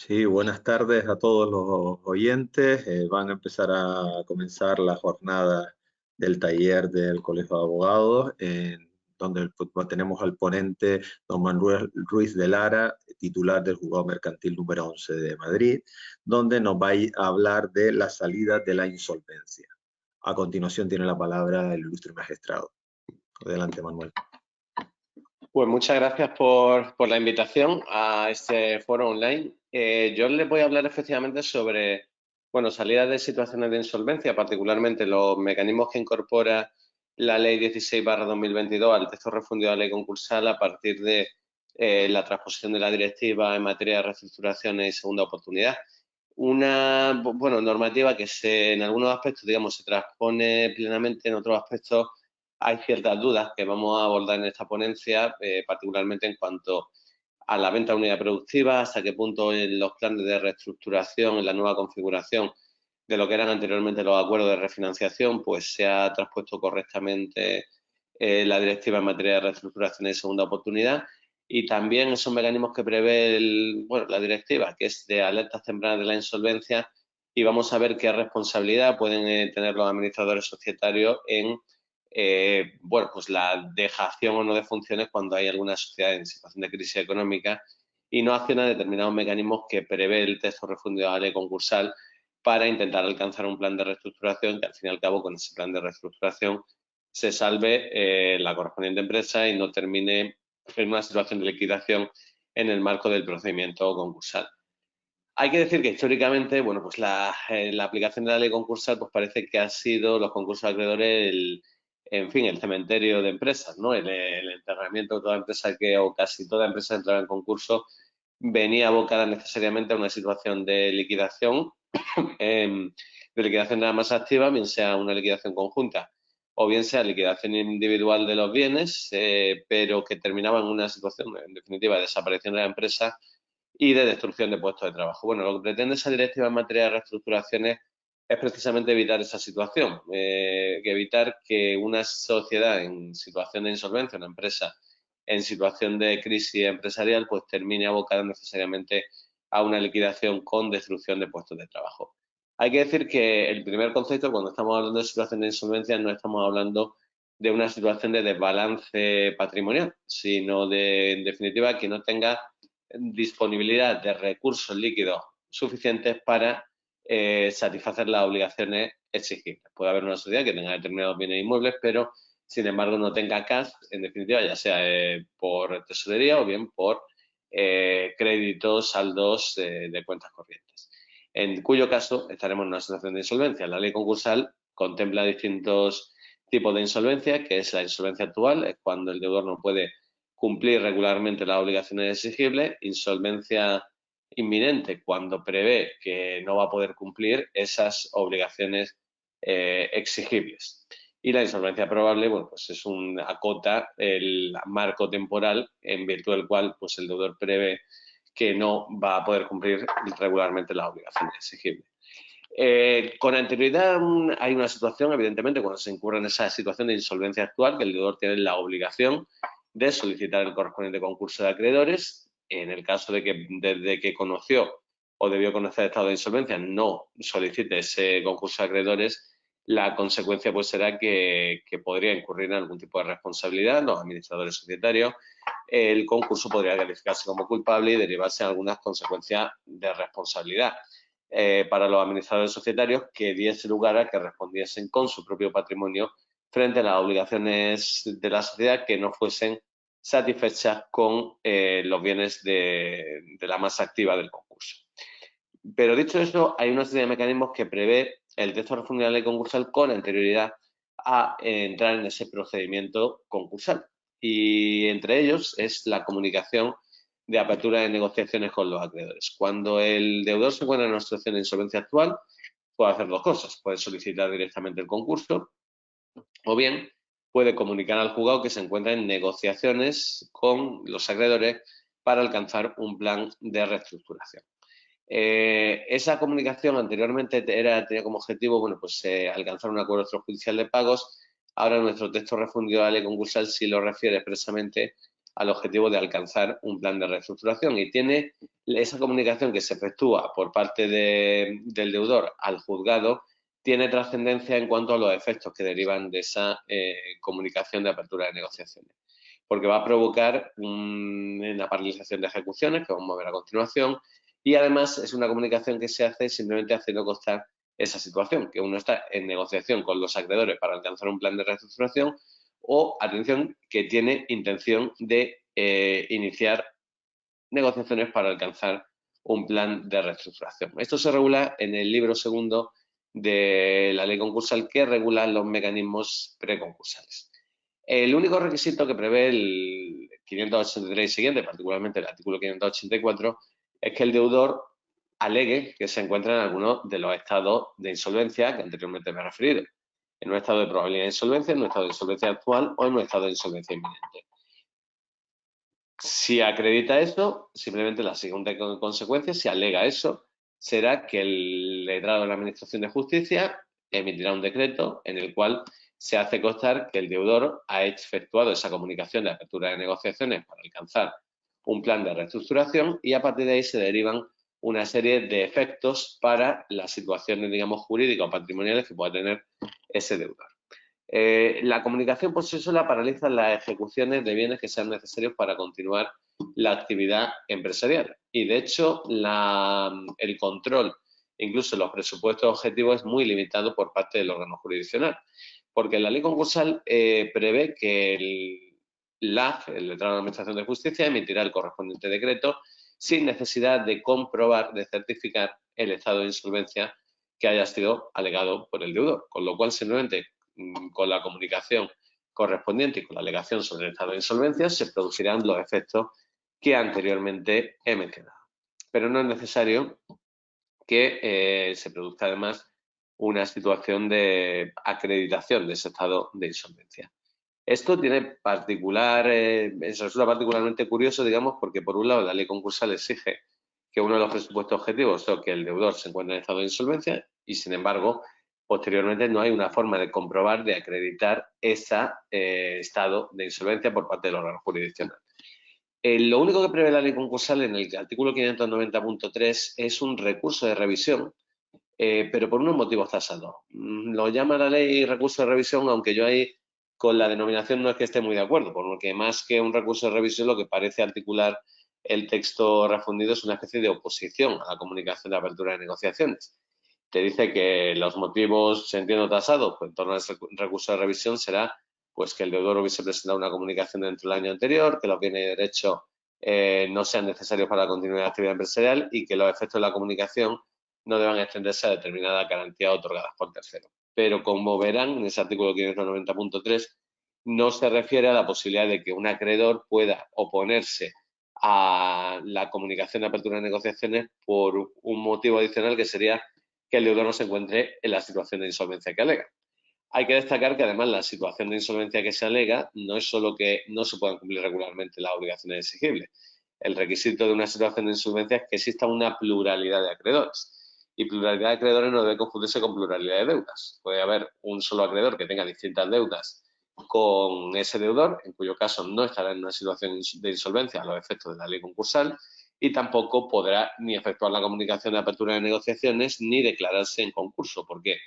Sí, buenas tardes a todos los oyentes. Van a empezar a comenzar la jornada del taller del Colegio de Abogados, donde tenemos al ponente don Manuel Ruiz de Lara, titular del Juzgado Mercantil número 11 de Madrid, donde nos va a hablar de la salida de la insolvencia. A continuación tiene la palabra el ilustre magistrado. Adelante, Manuel. Pues muchas gracias por la invitación a este foro online. Yo les voy a hablar efectivamente sobre, bueno, salidas de situaciones de insolvencia, particularmente los mecanismos que incorpora la Ley 16/2022 al texto refundido de la Ley concursal a partir de la transposición de la directiva en materia de reestructuraciones y segunda oportunidad. Una, bueno, normativa que en algunos aspectos, digamos, se transpone plenamente, en otros aspectos hay ciertas dudas que vamos a abordar en esta ponencia, particularmente en cuanto a la venta de unidad productiva, hasta qué punto en los planes de reestructuración, en la nueva configuración de lo que eran anteriormente los acuerdos de refinanciación, pues se ha transpuesto correctamente la directiva en materia de reestructuración y segunda oportunidad, y también esos mecanismos que prevé la directiva, que es de alertas tempranas de la insolvencia, y vamos a ver qué responsabilidad pueden tener los administradores societarios en pues la dejación o no de funciones cuando hay alguna sociedad en situación de crisis económica y no acciona determinados mecanismos que prevé el texto refundido de la ley concursal para intentar alcanzar un plan de reestructuración que, al fin y al cabo, con ese plan de reestructuración se salve la correspondiente empresa y no termine en una situación de liquidación en el marco del procedimiento concursal. Hay que decir que históricamente, bueno, pues la aplicación de la ley concursal, pues parece que ha sido los concursos de acreedores, en fin, el cementerio de empresas, ¿no? El enterramiento de toda empresa o casi toda empresa que entraba en concurso venía abocada necesariamente a una situación de liquidación, de liquidación de la masa activa, bien sea una liquidación conjunta o bien sea liquidación individual de los bienes, pero que terminaba en una situación, en definitiva, de desaparición de la empresa y de destrucción de puestos de trabajo. Bueno, lo que pretende esa directiva en materia de reestructuraciones es precisamente evitar esa situación, evitar que una sociedad en situación de insolvencia, una empresa en situación de crisis empresarial, pues termine abocada necesariamente a una liquidación con destrucción de puestos de trabajo. Hay que decir que el primer concepto, cuando estamos hablando de situación de insolvencia, no estamos hablando de una situación de desbalance patrimonial, sino de, en definitiva, que no tenga disponibilidad de recursos líquidos suficientes para satisfacer las obligaciones exigibles. Puede haber una sociedad que tenga determinados bienes inmuebles, pero sin embargo no tenga cash, en definitiva, ya sea por tesorería o bien por créditos, saldos de cuentas corrientes. En cuyo caso estaremos en una situación de insolvencia. La ley concursal contempla distintos tipos de insolvencia, que es la insolvencia actual, es cuando el deudor no puede cumplir regularmente las obligaciones exigibles, insolvencia inminente cuando prevé que no va a poder cumplir esas obligaciones exigibles. Y la insolvencia probable, bueno, pues es acota el marco temporal en virtud del cual pues el deudor prevé que no va a poder cumplir regularmente las obligaciones exigibles. Con anterioridad hay una situación, evidentemente, cuando se incurre en esa situación de insolvencia actual, que el deudor tiene la obligación de solicitar el correspondiente concurso de acreedores. En el caso de que desde que conoció o debió conocer el estado de insolvencia no solicite ese concurso de acreedores, la consecuencia pues será que podría incurrir en algún tipo de responsabilidad los administradores societarios. El concurso podría calificarse como culpable y derivarse en algunas consecuencias de responsabilidad para los administradores societarios que diese lugar a que respondiesen con su propio patrimonio frente a las obligaciones de la sociedad que no fuesen satisfechas con los bienes de la masa activa del concurso. Pero dicho eso, hay una serie de mecanismos que prevé el texto refundido de la ley concursal con anterioridad a entrar en ese procedimiento concursal. Y entre ellos es la comunicación de apertura de negociaciones con los acreedores. Cuando el deudor se encuentra en una situación de insolvencia actual, puede hacer dos cosas. Puede solicitar directamente el concurso o bien puede comunicar al juzgado que se encuentra en negociaciones con los acreedores para alcanzar un plan de reestructuración. Esa comunicación anteriormente tenía como objetivo, bueno, pues alcanzar un acuerdo extrajudicial de pagos. Ahora nuestro texto refundido de la ley concursal sí lo refiere expresamente al objetivo de alcanzar un plan de reestructuración, y tiene esa comunicación que se efectúa por parte del deudor al juzgado, tiene trascendencia en cuanto a los efectos que derivan de esa comunicación de apertura de negociaciones, porque va a provocar una paralización de ejecuciones, que vamos a ver a continuación, y además es una comunicación que se hace simplemente haciendo constar esa situación, que uno está en negociación con los acreedores para alcanzar un plan de reestructuración, o, atención, que tiene intención de iniciar negociaciones para alcanzar un plan de reestructuración. Esto se regula en el libro segundo de la ley concursal, que regula los mecanismos preconcursales. El único requisito que prevé el 583 y siguiente, particularmente el artículo 584, es que el deudor alegue que se encuentra en alguno de los estados de insolvencia que anteriormente me he referido, en un estado de probabilidad de insolvencia, en un estado de insolvencia actual o en un estado de insolvencia inminente. Si acredita eso, simplemente la siguiente consecuencia, si alega eso, será que el letrado de la Administración de Justicia emitirá un decreto en el cual se hace constar que el deudor ha efectuado esa comunicación de apertura de negociaciones para alcanzar un plan de reestructuración, y a partir de ahí se derivan una serie de efectos para las situaciones, digamos, jurídicas o patrimoniales que pueda tener ese deudor. La comunicación por sí sola paraliza las ejecuciones de bienes que sean necesarios para continuar la actividad empresarial, y de hecho el control, incluso los presupuestos objetivos, es muy limitado por parte del órgano jurisdiccional, porque la ley concursal prevé que el LAJ, el letrado de la Administración de Justicia, emitirá el correspondiente decreto sin necesidad de comprobar, de certificar el estado de insolvencia que haya sido alegado por el deudor, con lo cual simplemente con la comunicación correspondiente y con la alegación sobre el estado de insolvencia se producirán los efectos que anteriormente he mencionado. Pero no es necesario que se produzca además una situación de acreditación de ese estado de insolvencia. Esto tiene resulta particularmente curioso, digamos, porque por un lado la ley concursal exige que uno de los presupuestos objetivos sea que el deudor se encuentre en estado de insolvencia, y sin embargo posteriormente no hay una forma de comprobar, de acreditar ese estado de insolvencia por parte del órgano jurisdiccional. Lo único que prevé la ley concursal en el artículo 590.3 es un recurso de revisión, pero por unos motivos tasados. Lo llama la ley recurso de revisión, aunque yo ahí con la denominación no es que esté muy de acuerdo, porque más que un recurso de revisión, lo que parece articular el texto refundido es una especie de oposición a la comunicación de apertura de negociaciones. Te dice que los motivos, entiendo, tasados pues, en torno a ese recurso de revisión será pues que el deudor hubiese presentado una comunicación dentro del año anterior, que los bienes de derecho no sean necesarios para la continuidad de la actividad empresarial y que los efectos de la comunicación no deban extenderse a determinadas garantías otorgadas por terceros. Pero como verán, en ese artículo 590.3 no se refiere a la posibilidad de que un acreedor pueda oponerse a la comunicación de apertura de negociaciones por un motivo adicional, que sería que el deudor no se encuentre en la situación de insolvencia que alega. Hay que destacar que además la situación de insolvencia que se alega no es solo que no se puedan cumplir regularmente las obligaciones exigibles. El requisito de una situación de insolvencia es que exista una pluralidad de acreedores. Y pluralidad de acreedores no debe confundirse con pluralidad de deudas. Puede haber un solo acreedor que tenga distintas deudas con ese deudor, en cuyo caso no estará en una situación de insolvencia a los efectos de la ley concursal, y tampoco podrá ni efectuar la comunicación de apertura de negociaciones ni declararse en concurso, porque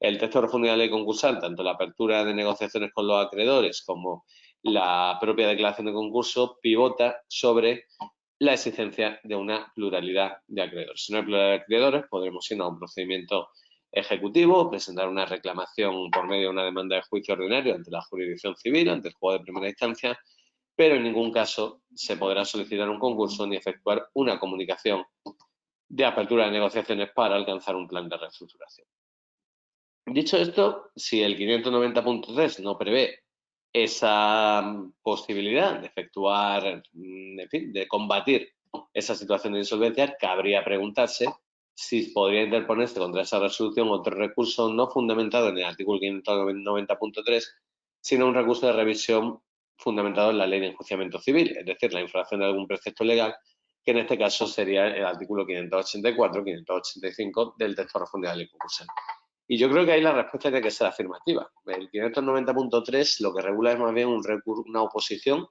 el texto refundido de la ley concursal, tanto la apertura de negociaciones con los acreedores como la propia declaración de concurso, pivota sobre la existencia de una pluralidad de acreedores. Si no hay pluralidad de acreedores, podremos ir a un procedimiento ejecutivo, presentar una reclamación por medio de una demanda de juicio ordinario ante la jurisdicción civil, ante el juez de primera instancia, pero en ningún caso se podrá solicitar un concurso ni efectuar una comunicación de apertura de negociaciones para alcanzar un plan de reestructuración. Dicho esto, si el 590.3 no prevé esa posibilidad de efectuar, en fin, de combatir esa situación de insolvencia, cabría preguntarse si podría interponerse contra esa resolución otro recurso no fundamentado en el artículo 590.3, sino un recurso de revisión fundamentado en la ley de enjuiciamiento civil, es decir, la infracción de algún precepto legal, que en este caso sería el artículo 584-585 del texto refundido de la ley concursal. Y yo creo que ahí la respuesta tiene que ser afirmativa. El 590.3 lo que regula es más bien una oposición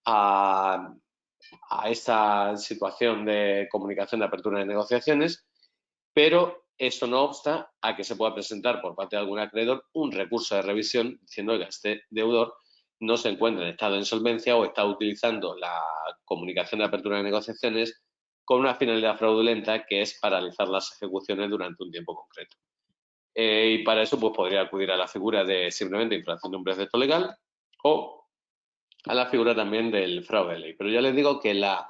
a esta situación de comunicación de apertura de negociaciones, pero eso no obsta a que se pueda presentar por parte de algún acreedor un recurso de revisión diciendo que este deudor no se encuentra en estado de insolvencia o está utilizando la comunicación de apertura de negociaciones con una finalidad fraudulenta, que es paralizar las ejecuciones durante un tiempo concreto. Y para eso pues podría acudir a la figura de simplemente infracción de un precepto legal o a la figura también del fraude de ley. Pero ya les digo que la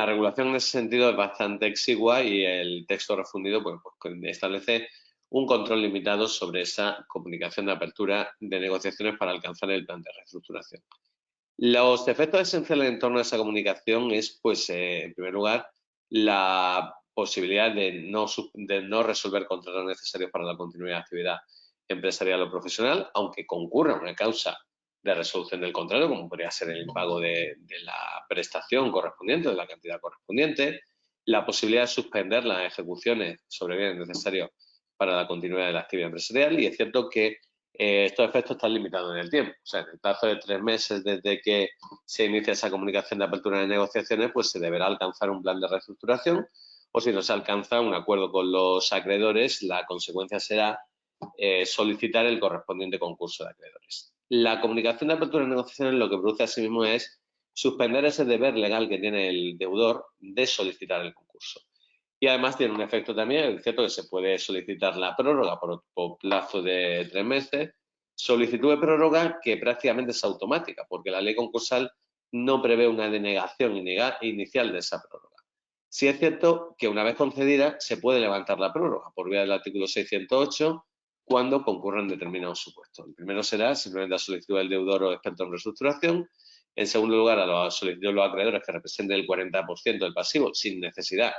regulación en ese sentido es bastante exigua y el texto refundido pues establece un control limitado sobre esa comunicación de apertura de negociaciones para alcanzar el plan de reestructuración. Los efectos esenciales en torno a esa comunicación es, pues, en primer lugar, la posibilidad de no resolver contratos necesarios para la continuidad de actividad empresarial o profesional, aunque concurra una causa de resolución del contrato, como podría ser el impago de la prestación correspondiente, de la cantidad correspondiente, la posibilidad de suspender las ejecuciones sobre bienes necesarios para la continuidad de la actividad empresarial, y es cierto que estos efectos están limitados en el tiempo. O sea, en el plazo de 3 meses desde que se inicia esa comunicación de apertura de negociaciones, pues se deberá alcanzar un plan de reestructuración, o si no se alcanza un acuerdo con los acreedores, la consecuencia será solicitar el correspondiente concurso de acreedores. La comunicación de apertura de negociaciones lo que produce asimismo es suspender ese deber legal que tiene el deudor de solicitar el concurso. Y además tiene un efecto también, es cierto que se puede solicitar la prórroga por plazo de 3 meses, solicitud de prórroga que prácticamente es automática, porque la ley concursal no prevé una denegación inicial de esa prórroga. Sí es cierto que una vez concedida se puede levantar la prórroga por vía del artículo 608 cuando concurran determinados supuestos. El primero será simplemente la solicitud del deudor o experto en reestructuración. En segundo lugar, a la solicitud de los acreedores que representen el 40% del pasivo sin necesidad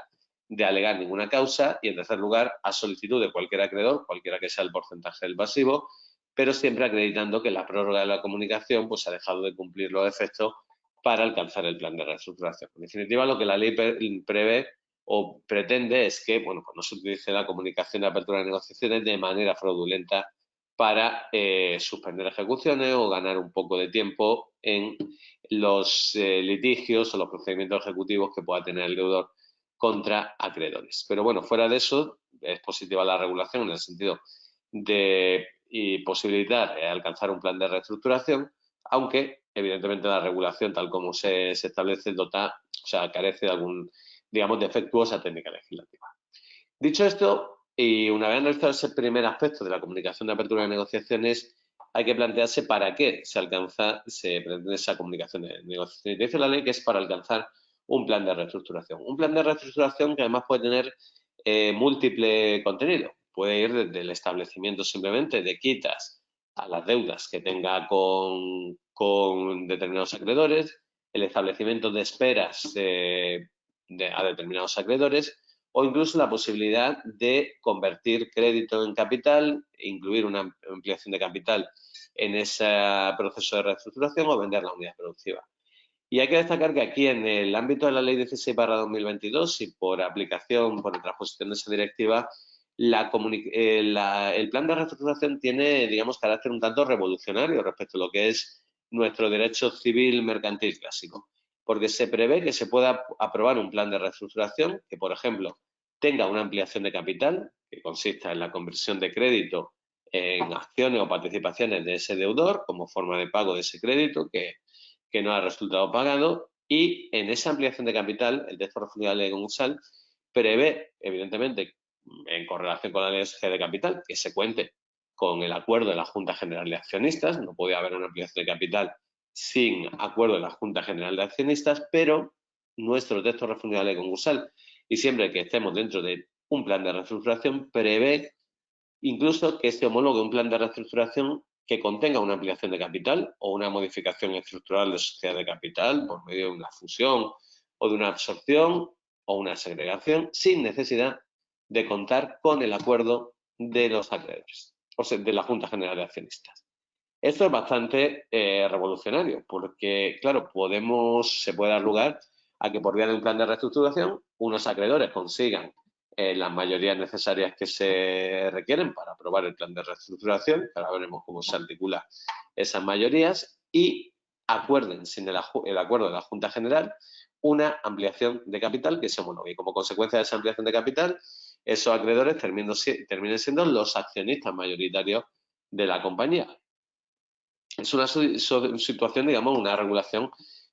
de alegar ninguna causa, y en tercer lugar a solicitud de cualquier acreedor, cualquiera que sea el porcentaje del pasivo, pero siempre acreditando que la prórroga de la comunicación pues ha dejado de cumplir los efectos para alcanzar el plan de reestructuración. En definitiva, lo que la ley prevé o pretende es que, bueno, pues no se utilice la comunicación de apertura de negociaciones de manera fraudulenta para suspender ejecuciones o ganar un poco de tiempo en los litigios o los procedimientos ejecutivos que pueda tener el deudor contra acreedores. Pero bueno, fuera de eso, es positiva la regulación en el sentido de posibilitar alcanzar un plan de reestructuración, aunque evidentemente la regulación tal como se establece carece de algún, digamos, defectuosa técnica legislativa. Dicho esto, y una vez analizado ese primer aspecto de la comunicación de apertura de negociaciones, hay que plantearse para qué se pretende esa comunicación de negociaciones. Dice la ley que es para alcanzar un plan de reestructuración. Un plan de reestructuración que además puede tener múltiple contenido. Puede ir desde el establecimiento simplemente de quitas a las deudas que tenga con determinados acreedores, el establecimiento de esperas a determinados acreedores, o incluso la posibilidad de convertir crédito en capital, incluir una ampliación de capital en ese proceso de reestructuración o vender la unidad productiva. Y hay que destacar que aquí, en el ámbito de la Ley 16/2022 y por aplicación, por transposición de esa directiva, el plan de reestructuración tiene, digamos, carácter un tanto revolucionario respecto a lo que es nuestro derecho civil mercantil clásico, porque se prevé que se pueda aprobar un plan de reestructuración que, por ejemplo, tenga una ampliación de capital, que consista en la conversión de crédito en acciones o participaciones de ese deudor como forma de pago de ese crédito que no ha resultado pagado, y en esa ampliación de capital, el texto refundido de la ley concursal prevé, evidentemente, en correlación con la ley de capital, que se cuente con el acuerdo de la Junta General de Accionistas. No puede haber una ampliación de capital sin acuerdo de la Junta General de Accionistas, pero nuestro texto refundido de la ley concursal, y siempre que estemos dentro de un plan de reestructuración, prevé incluso que se homologue un plan de reestructuración que contenga una ampliación de capital o una modificación estructural de sociedad de capital por medio de una fusión o de una absorción o una segregación, sin necesidad de contar con el acuerdo de los acreedores, o sea, de la Junta General de Accionistas. Esto es bastante revolucionario porque, claro, se puede dar lugar a que por vía de un plan de reestructuración unos acreedores consigan las mayorías necesarias que se requieren para aprobar el plan de reestructuración, que ahora veremos cómo se articula esas mayorías, y acuerden, sin el acuerdo de la Junta General, una ampliación de capital que se homologue. Y como consecuencia de esa ampliación de capital, esos acreedores terminen siendo los accionistas mayoritarios de la compañía. Es una situación, digamos, una regulación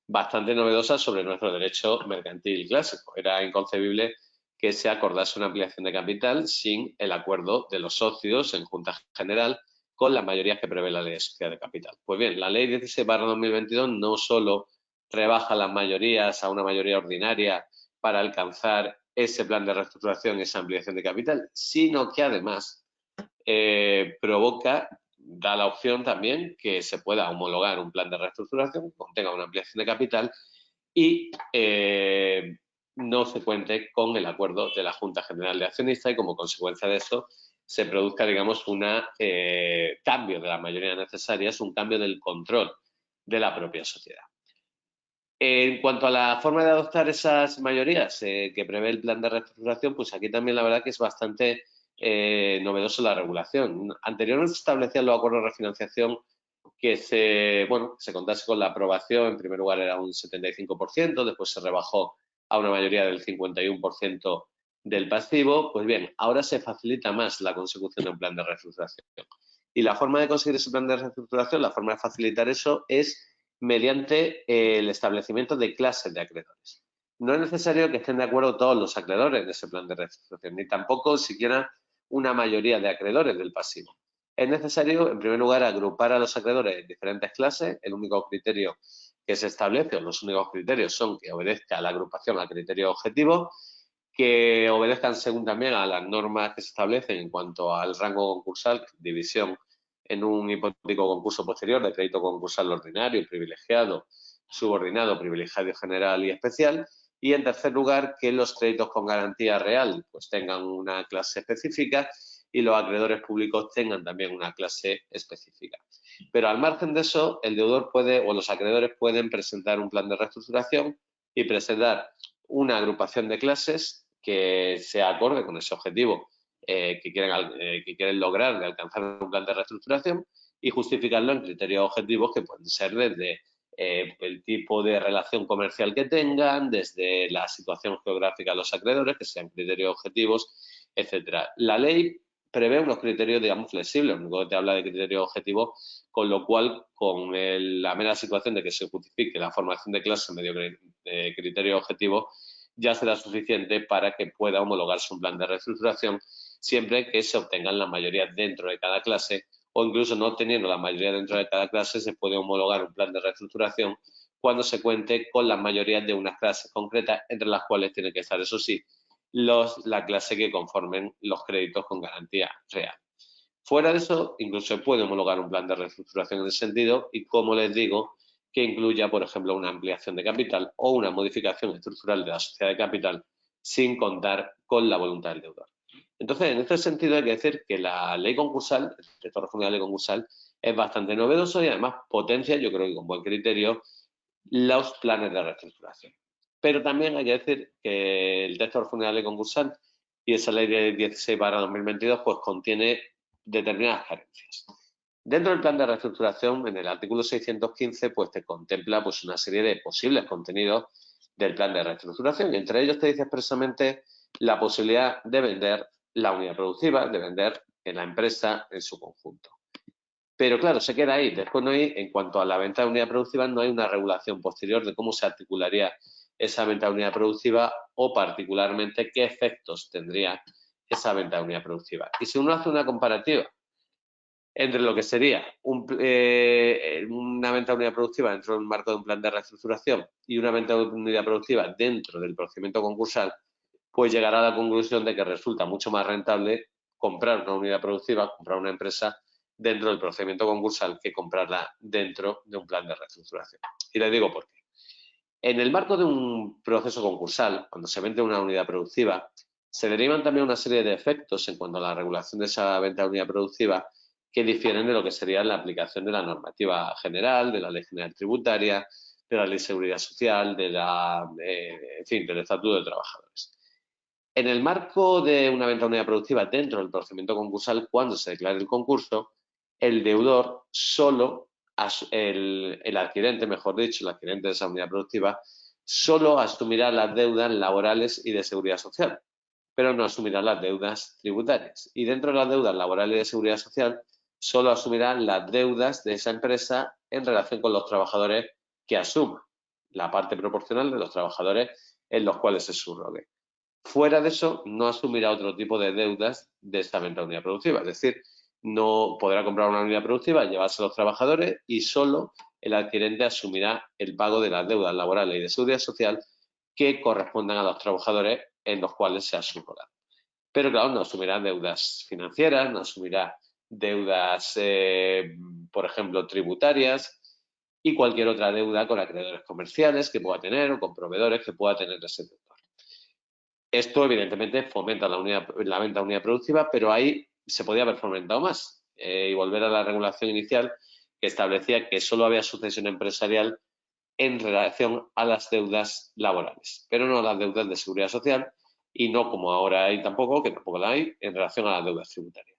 bastante novedosa sobre nuestro derecho mercantil clásico. Era inconcebible que se acordase una ampliación de capital sin el acuerdo de los socios en Junta General con las mayorías que prevé la Ley de Sociedad de Capital. Pues bien, la Ley 16/2022 no solo rebaja las mayorías a una mayoría ordinaria para alcanzar ese plan de reestructuración, esa ampliación de capital, sino que además da la opción también que se pueda homologar un plan de reestructuración que contenga una ampliación de capital y no se cuente con el acuerdo de la Junta General de Accionistas y como consecuencia de eso se produzca, digamos, un cambio de las mayorías necesarias, un cambio del control de la propia sociedad. En cuanto a la forma de adoptar esas mayorías que prevé el plan de reestructuración, pues aquí también la verdad que es bastante novedoso la regulación. Anteriormente se establecían los acuerdos de refinanciación que se contase con la aprobación, en primer lugar era un 75%, después se rebajó a una mayoría del 51% del pasivo. Pues bien, ahora se facilita más la consecución de un plan de reestructuración. Y la forma de conseguir ese plan de reestructuración, la forma de facilitar eso es mediante el establecimiento de clases de acreedores. No es necesario que estén de acuerdo todos los acreedores de ese plan de reestructuración, ni tampoco siquiera una mayoría de acreedores del pasivo. Es necesario, en primer lugar, agrupar a los acreedores en diferentes clases. El único criterio que se establece, o los únicos criterios, son que obedezca a la agrupación a criterios objetivos, que obedezcan según también a las normas que se establecen en cuanto al rango concursal, división en un hipotético concurso posterior de crédito concursal ordinario, privilegiado, subordinado, privilegiado general y especial. Y en tercer lugar, que los créditos con garantía real pues tengan una clase específica y los acreedores públicos tengan también una clase específica. Pero al margen de eso, el deudor puede o los acreedores pueden presentar un plan de reestructuración y presentar una agrupación de clases que sea acorde con ese objetivo que quieren lograr de alcanzar un plan de reestructuración y justificarlo en criterios objetivos que pueden ser desde el tipo de relación comercial que tengan, desde la situación geográfica de los acreedores, que sean criterios objetivos, etcétera. La ley prevé unos criterios, digamos, flexibles, luego te habla de criterios objetivos, con lo cual, con la mera situación de que se justifique la formación de clase medio de criterios objetivos, ya será suficiente para que pueda homologarse un plan de reestructuración siempre que se obtengan las mayorías dentro de cada clase o incluso no teniendo la mayoría dentro de cada clase se puede homologar un plan de reestructuración cuando se cuente con las mayorías de unas clases concretas, entre las cuales tiene que estar, eso sí, la clase que conformen los créditos con garantía real. Fuera de eso, incluso se puede homologar un plan de reestructuración en ese sentido y, como les digo, que incluya, por ejemplo, una ampliación de capital o una modificación estructural de la sociedad de capital sin contar con la voluntad del deudor. Entonces, en este sentido hay que decir que la ley concursal, el texto refundido de la ley concursal, es bastante novedoso y además potencia, yo creo que con buen criterio, los planes de reestructuración. Pero también hay que decir que el texto refundido de la ley concursal y esa ley de 16/2022 pues contiene determinadas carencias. Dentro del plan de reestructuración, en el artículo 615, pues te contempla pues una serie de posibles contenidos del plan de reestructuración y entre ellos te dice expresamente la posibilidad de vender la unidad productiva, de vender en la empresa en su conjunto. Pero claro, se queda ahí. Después no hay, en cuanto a la venta de unidad productiva, no hay una regulación posterior de cómo se articularía esa venta de unidad productiva o particularmente qué efectos tendría esa venta de unidad productiva. Y si uno hace una comparativa entre lo que sería una venta de unidad productiva dentro del marco de un plan de reestructuración y una venta de unidad productiva dentro del procedimiento concursal, pues llegará a la conclusión de que resulta mucho más rentable comprar una unidad productiva, comprar una empresa dentro del procedimiento concursal que comprarla dentro de un plan de reestructuración. Y les digo por qué. En el marco de un proceso concursal, cuando se vende una unidad productiva, se derivan también una serie de efectos en cuanto a la regulación de esa venta de unidad productiva que difieren de lo que sería la aplicación de la normativa general, de la ley general tributaria, de la ley de seguridad social, del Estatuto de Trabajadores. En el marco de una venta de unidad productiva dentro del procedimiento concursal, cuando se declare el concurso, el deudor solo el adquirente, mejor dicho, el adquirente de esa unidad productiva, solo asumirá las deudas laborales y de seguridad social, pero no asumirá las deudas tributarias. Y dentro de las deudas laborales y de seguridad social, solo asumirá las deudas de esa empresa en relación con los trabajadores que asuma, la parte proporcional de los trabajadores en los cuales se subrogue. Fuera de eso, no asumirá otro tipo de deudas de esta venta de unidad productiva. Es decir, no podrá comprar una unidad productiva, llevarse a los trabajadores y solo el adquirente asumirá el pago de las deudas laborales y de seguridad social que correspondan a los trabajadores en los cuales se ha subrogado. Pero claro, no asumirá deudas financieras, no asumirá deudas, por ejemplo, tributarias y cualquier otra deuda con acreedores comerciales que pueda tener o con proveedores que pueda tener ese sector. Esto, evidentemente, fomenta la venta de unidad productiva, pero ahí se podía haber fomentado más y volver a la regulación inicial que establecía que solo había sucesión empresarial en relación a las deudas laborales, pero no a las deudas de seguridad social y no como ahora hay tampoco, que tampoco la hay, en relación a las deudas tributarias.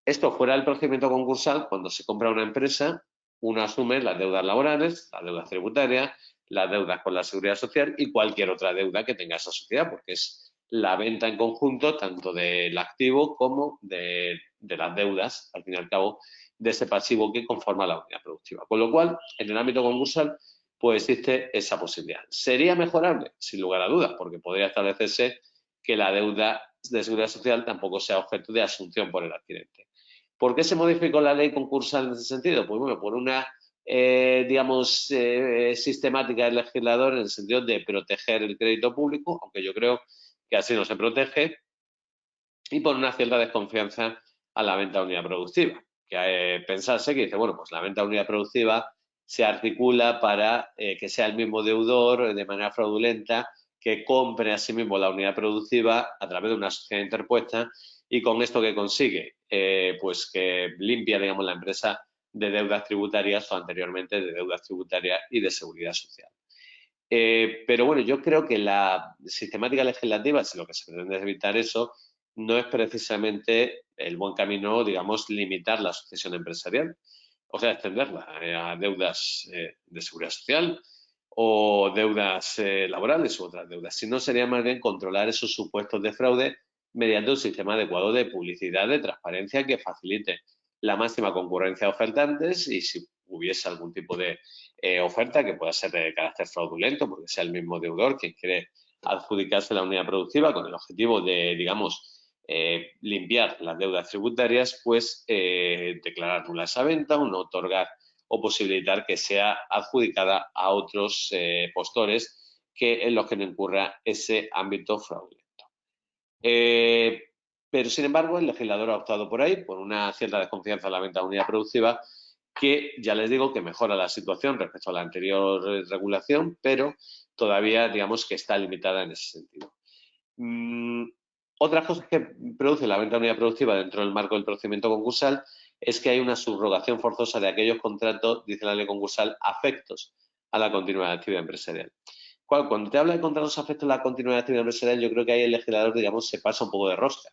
Esto fuera del procedimiento concursal, cuando se compra una empresa, uno asume las deudas laborales, las deudas tributarias, las deudas con la seguridad social y cualquier otra deuda que tenga esa sociedad, porque es la venta en conjunto tanto del activo como de las deudas, al fin y al cabo, de ese pasivo que conforma la unidad productiva. Con lo cual, en el ámbito concursal, pues existe esa posibilidad. ¿Sería mejorable? Sin lugar a dudas, porque podría establecerse que la deuda de seguridad social tampoco sea objeto de asunción por el adquirente. ¿Por qué se modificó la ley concursal en ese sentido? Pues bueno, por una, sistemática del legislador en el sentido de proteger el crédito público, aunque yo creo que así no se protege, y por una cierta desconfianza a la venta de unidad productiva. Que pensarse que dice, bueno, pues la venta de unidad productiva se articula para que sea el mismo deudor de manera fraudulenta que compre a sí mismo la unidad productiva a través de una sociedad interpuesta y con esto que consigue, pues que limpia, digamos, la empresa de deudas tributarias o anteriormente de deudas tributarias y de seguridad social. Pero bueno, yo creo que la sistemática legislativa, si lo que se pretende es evitar eso, no es precisamente el buen camino, digamos, limitar la sucesión empresarial, o sea, extenderla a deudas de seguridad social o deudas laborales u otras deudas, sino sería más bien controlar esos supuestos de fraude mediante un sistema adecuado de publicidad, de transparencia que facilite la máxima concurrencia de ofertantes y si hubiese algún tipo de oferta que pueda ser de carácter fraudulento, porque sea el mismo deudor quien quiere adjudicarse la unidad productiva con el objetivo de, digamos, limpiar las deudas tributarias, pues declarar nula esa venta o no otorgar o posibilitar que sea adjudicada a otros postores en los que no incurra ese ámbito fraudulento. Pero, sin embargo, el legislador ha optado por ahí, por una cierta desconfianza en la venta de unidad productiva, que ya les digo que mejora la situación respecto a la anterior regulación, pero todavía, digamos, que está limitada en ese sentido. Otras cosas que produce la venta de unidad productiva dentro del marco del procedimiento concursal es que hay una subrogación forzosa de aquellos contratos, dice la ley concursal, afectos a la continuidad de actividad empresarial. Cuando te habla de contratos afectos a la continuidad de actividad empresarial, yo creo que ahí el legislador, digamos, se pasa un poco de rosca,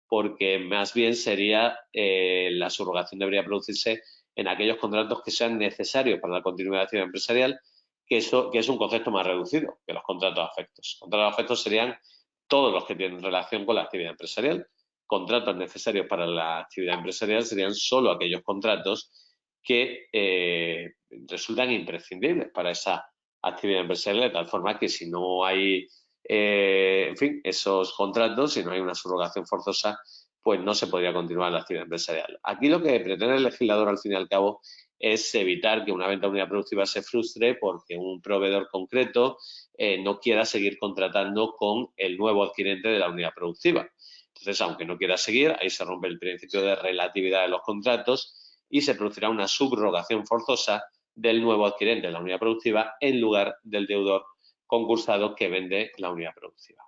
porque más bien sería la subrogación debería producirse en aquellos contratos que sean necesarios para la continuidad de la actividad empresarial, que es un concepto más reducido que los contratos afectos. Contratos afectos serían todos los que tienen relación con la actividad empresarial. Contratos necesarios para la actividad empresarial serían solo aquellos contratos que resultan imprescindibles para esa actividad empresarial, de tal forma que si no hay en fin, esos contratos, si no hay una subrogación forzosa, pues no se podría continuar la actividad empresarial. Aquí lo que pretende el legislador, al fin y al cabo, es evitar que una venta de unidad productiva se frustre porque un proveedor concreto no quiera seguir contratando con el nuevo adquirente de la unidad productiva. Entonces, aunque no quiera seguir, ahí se rompe el principio de relatividad de los contratos y se producirá una subrogación forzosa del nuevo adquirente de la unidad productiva en lugar del deudor concursado que vende la unidad productiva.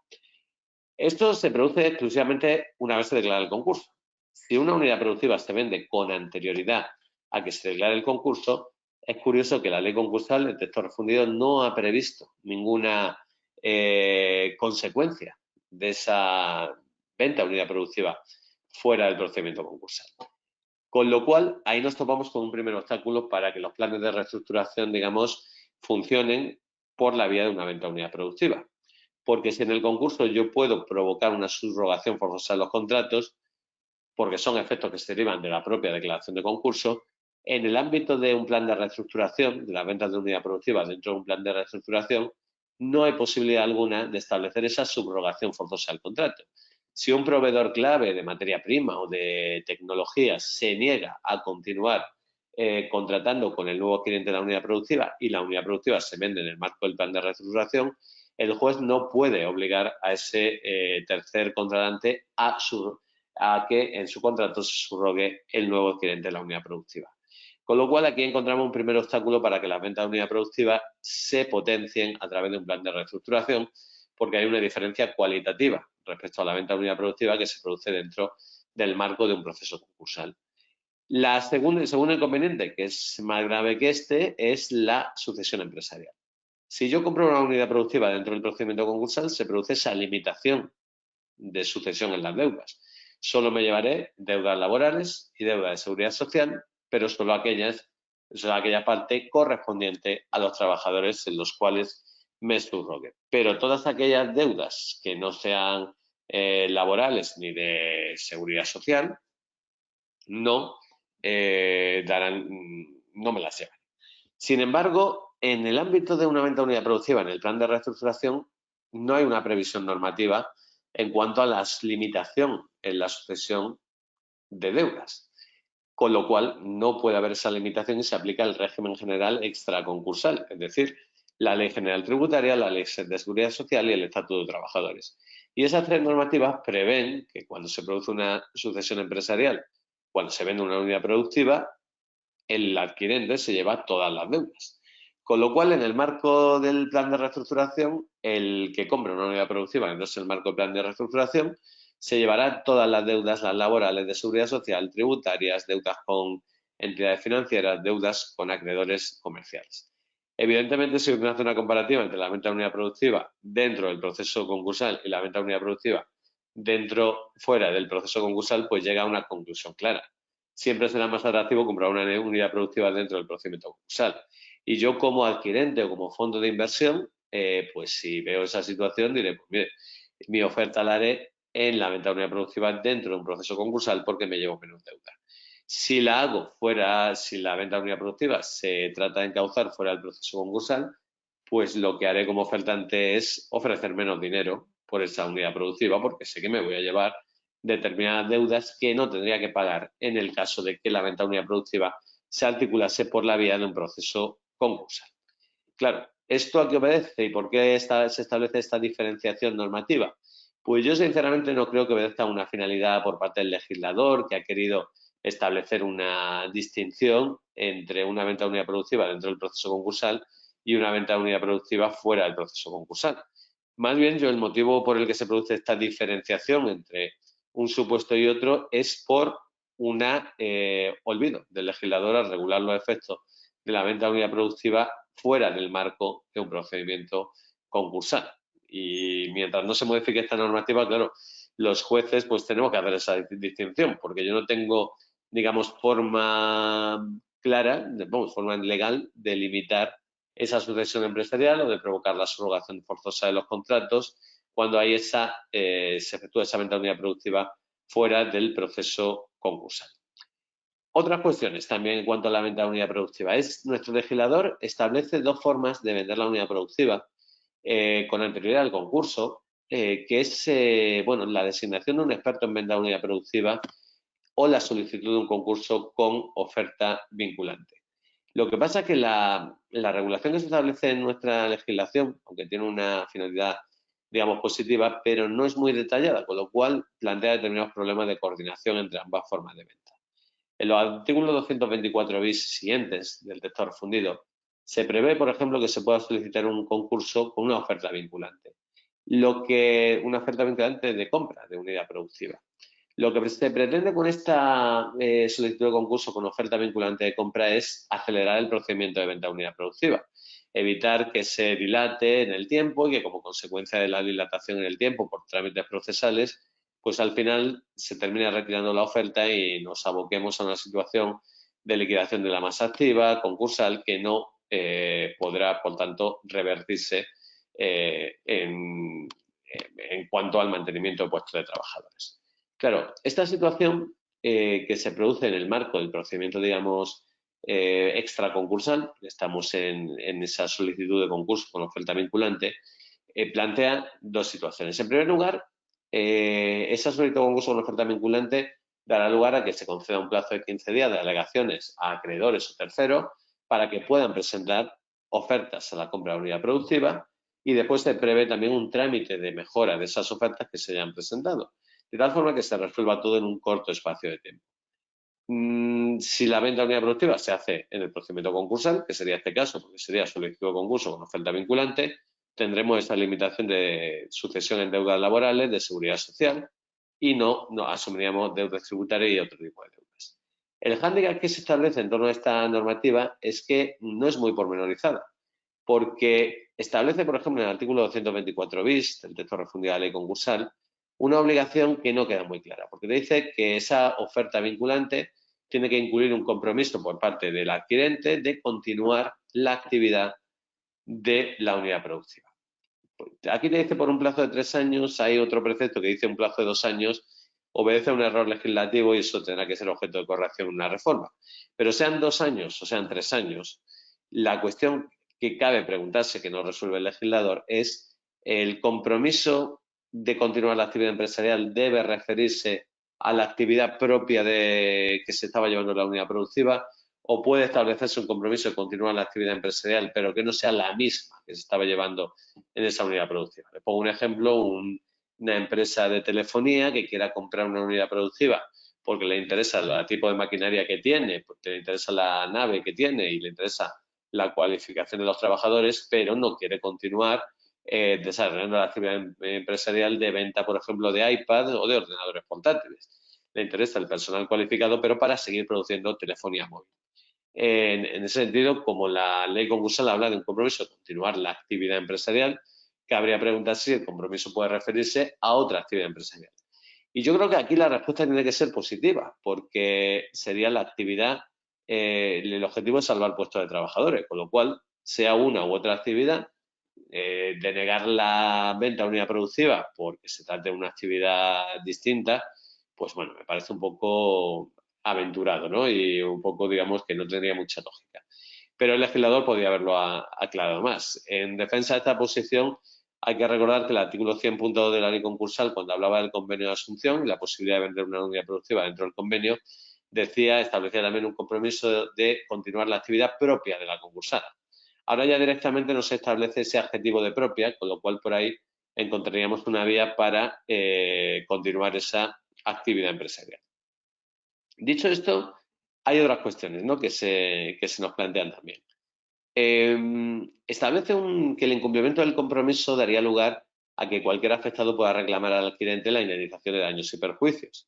Esto se produce exclusivamente una vez se declara el concurso. Si una unidad productiva se vende con anterioridad a que se declare el concurso, es curioso que la ley concursal, el texto refundido, no ha previsto ninguna consecuencia de esa venta de unidad productiva fuera del procedimiento concursal. Con lo cual, ahí nos topamos con un primer obstáculo para que los planes de reestructuración, digamos, funcionen por la vía de una venta de unidad productiva. Porque si en el concurso yo puedo provocar una subrogación forzosa de los contratos, porque son efectos que se derivan de la propia declaración de concurso, en el ámbito de un plan de reestructuración, de las ventas de unidad productiva dentro de un plan de reestructuración, no hay posibilidad alguna de establecer esa subrogación forzosa del contrato. Si un proveedor clave de materia prima o de tecnología se niega a continuar contratando con el nuevo adquirente de la unidad productiva y la unidad productiva se vende en el marco del plan de reestructuración, el juez no puede obligar a ese tercer contratante a que en su contrato se subrogue el nuevo adquirente de la unidad productiva. Con lo cual, aquí encontramos un primer obstáculo para que las ventas de unidad productiva se potencien a través de un plan de reestructuración, porque hay una diferencia cualitativa respecto a la venta de unidad productiva que se produce dentro del marco de un proceso concursal. El segundo inconveniente, que es más grave que este, es la sucesión empresarial. Si yo compro una unidad productiva dentro del procedimiento concursal, se produce esa limitación de sucesión en las deudas. Solo me llevaré deudas laborales y deuda de seguridad social, pero solo aquella parte correspondiente a los trabajadores en los cuales me subrogue. Pero todas aquellas deudas que no sean laborales ni de seguridad social, no no me las llevan. Sin embargo, en el ámbito de una venta de unidad productiva, en el plan de reestructuración, no hay una previsión normativa en cuanto a la limitación en la sucesión de deudas, con lo cual no puede haber esa limitación y se aplica el régimen general extraconcursal, es decir, la Ley General Tributaria, la Ley de Seguridad Social y el Estatuto de Trabajadores. Y esas tres normativas prevén que cuando se produce una sucesión empresarial, cuando se vende una unidad productiva, el adquirente se lleva todas las deudas. Con lo cual, en el marco del plan de reestructuración, el que compra una unidad productiva, entonces el marco del plan de reestructuración, se llevará todas las deudas, las laborales, de seguridad social, tributarias, deudas con entidades financieras, deudas con acreedores comerciales. Evidentemente, si uno hace una comparativa entre la venta de unidad productiva dentro del proceso concursal y la venta de unidad productiva fuera del proceso concursal, pues llega a una conclusión clara. Siempre será más atractivo comprar una unidad productiva dentro del procedimiento concursal. Y yo como adquirente o como fondo de inversión, pues si veo esa situación diré, pues mire, mi oferta la haré en la venta de unidad productiva dentro de un proceso concursal porque me llevo menos deuda. Si la hago fuera, si la venta de unidad productiva se trata de encauzar fuera del proceso concursal, pues lo que haré como ofertante es ofrecer menos dinero por esa unidad productiva porque sé que me voy a llevar determinadas deudas que no tendría que pagar en el caso de que la venta de unidad productiva se articulase por la vía de un proceso concursal. Claro, ¿esto a qué obedece y por qué se establece esta diferenciación normativa? Pues yo sinceramente no creo que obedezca a una finalidad por parte del legislador que ha querido establecer una distinción entre una venta de unidad productiva dentro del proceso concursal y una venta de unidad productiva fuera del proceso concursal. Más bien, el motivo por el que se produce esta diferenciación entre un supuesto y otro es por un olvido del legislador al regular los efectos de la venta de unidad productiva fuera del marco de un procedimiento concursal. Y mientras no se modifique esta normativa, claro, los jueces pues tenemos que hacer esa distinción, porque yo no tengo, digamos, forma clara, forma legal de limitar esa sucesión empresarial o de provocar la subrogación forzosa de los contratos cuando hay se efectúa esa venta de unidad productiva fuera del proceso concursal. Otras cuestiones también en cuanto a la venta de unidad productiva. Nuestro legislador establece dos formas de vender la unidad productiva con anterioridad al concurso, que es la designación de un experto en venta de unidad productiva o la solicitud de un concurso con oferta vinculante. Lo que pasa es que la regulación que se establece en nuestra legislación, aunque tiene una finalidad, digamos, positiva, pero no es muy detallada, con lo cual plantea determinados problemas de coordinación entre ambas formas de venta. En los artículos 224 bis siguientes del texto refundido, se prevé, por ejemplo, que se pueda solicitar un concurso con una oferta vinculante. Una oferta vinculante de compra de unidad productiva. Lo que se pretende con esta solicitud de concurso con oferta vinculante de compra es acelerar el procedimiento de venta de unidad productiva, evitar que se dilate en el tiempo y que como consecuencia de la dilatación en el tiempo por trámites procesales pues al final se termina retirando la oferta y nos aboquemos a una situación de liquidación de la masa activa, concursal, que no podrá, por tanto, revertirse en cuanto al mantenimiento de puestos de trabajadores. Claro, esta situación que se produce en el marco del procedimiento, digamos, extraconcursal, estamos en esa solicitud de concurso con oferta vinculante, plantea dos situaciones. En primer lugar, esa solicitud de concurso con oferta vinculante dará lugar a que se conceda un plazo de 15 días de alegaciones a acreedores o terceros para que puedan presentar ofertas a la compra de unidad productiva, y después se prevé también un trámite de mejora de esas ofertas que se hayan presentado, de tal forma que se resuelva todo en un corto espacio de tiempo. Si la venta de unidad productiva se hace en el procedimiento concursal, que sería este caso, porque sería solicitud de concurso con oferta vinculante, tendremos esta limitación de sucesión en deudas laborales, de seguridad social, y no asumiríamos deudas tributarias y otro tipo de deudas. El hándicap que se establece en torno a esta normativa es que no es muy pormenorizada, porque establece, por ejemplo, en el artículo 224 bis del texto refundido de la ley concursal, una obligación que no queda muy clara, porque te dice que esa oferta vinculante tiene que incluir un compromiso por parte del adquirente de continuar la actividad de la unidad productiva. Aquí te dice por un plazo de 3 años, hay otro precepto que dice un plazo de 2 años, obedece a un error legislativo y eso tendrá que ser objeto de corrección en una reforma. Pero sean 2 años o sean 3 años, la cuestión que cabe preguntarse, que no resuelve el legislador, es el compromiso de continuar la actividad empresarial debe referirse a la actividad propia de que se estaba llevando la unidad productiva, o puede establecerse un compromiso de continuar la actividad empresarial, pero que no sea la misma que se estaba llevando en esa unidad productiva. Le pongo un ejemplo, una empresa de telefonía que quiera comprar una unidad productiva porque le interesa el tipo de maquinaria que tiene, porque le interesa la nave que tiene y le interesa la cualificación de los trabajadores, pero no quiere continuar desarrollando la actividad empresarial de venta, por ejemplo, de iPad o de ordenadores portátiles. Le interesa el personal cualificado, pero para seguir produciendo telefonía móvil. En ese sentido, como la ley concursal habla de un compromiso de continuar la actividad empresarial, cabría preguntar si el compromiso puede referirse a otra actividad empresarial. Y yo creo que aquí la respuesta tiene que ser positiva, porque sería la actividad, el objetivo es salvar puestos de trabajadores, con lo cual, sea una u otra actividad, denegar la venta de unidad productiva porque se trata de una actividad distinta, pues bueno, me parece un poco aventurado, ¿no? Y un poco, digamos, que no tendría mucha lógica. Pero el legislador podría haberlo aclarado más. En defensa de esta posición, hay que recordar que el artículo 100.2 de la ley concursal, cuando hablaba del convenio de asunción y la posibilidad de vender una unidad productiva dentro del convenio, establecía también un compromiso de continuar la actividad propia de la concursada. Ahora ya directamente no se establece ese adjetivo de propia, con lo cual por ahí encontraríamos una vía para continuar esa actividad empresarial. Dicho esto, hay otras cuestiones, ¿no?, que se nos plantean también. Establece que el incumplimiento del compromiso daría lugar a que cualquier afectado pueda reclamar al adquirente la indemnización de daños y perjuicios.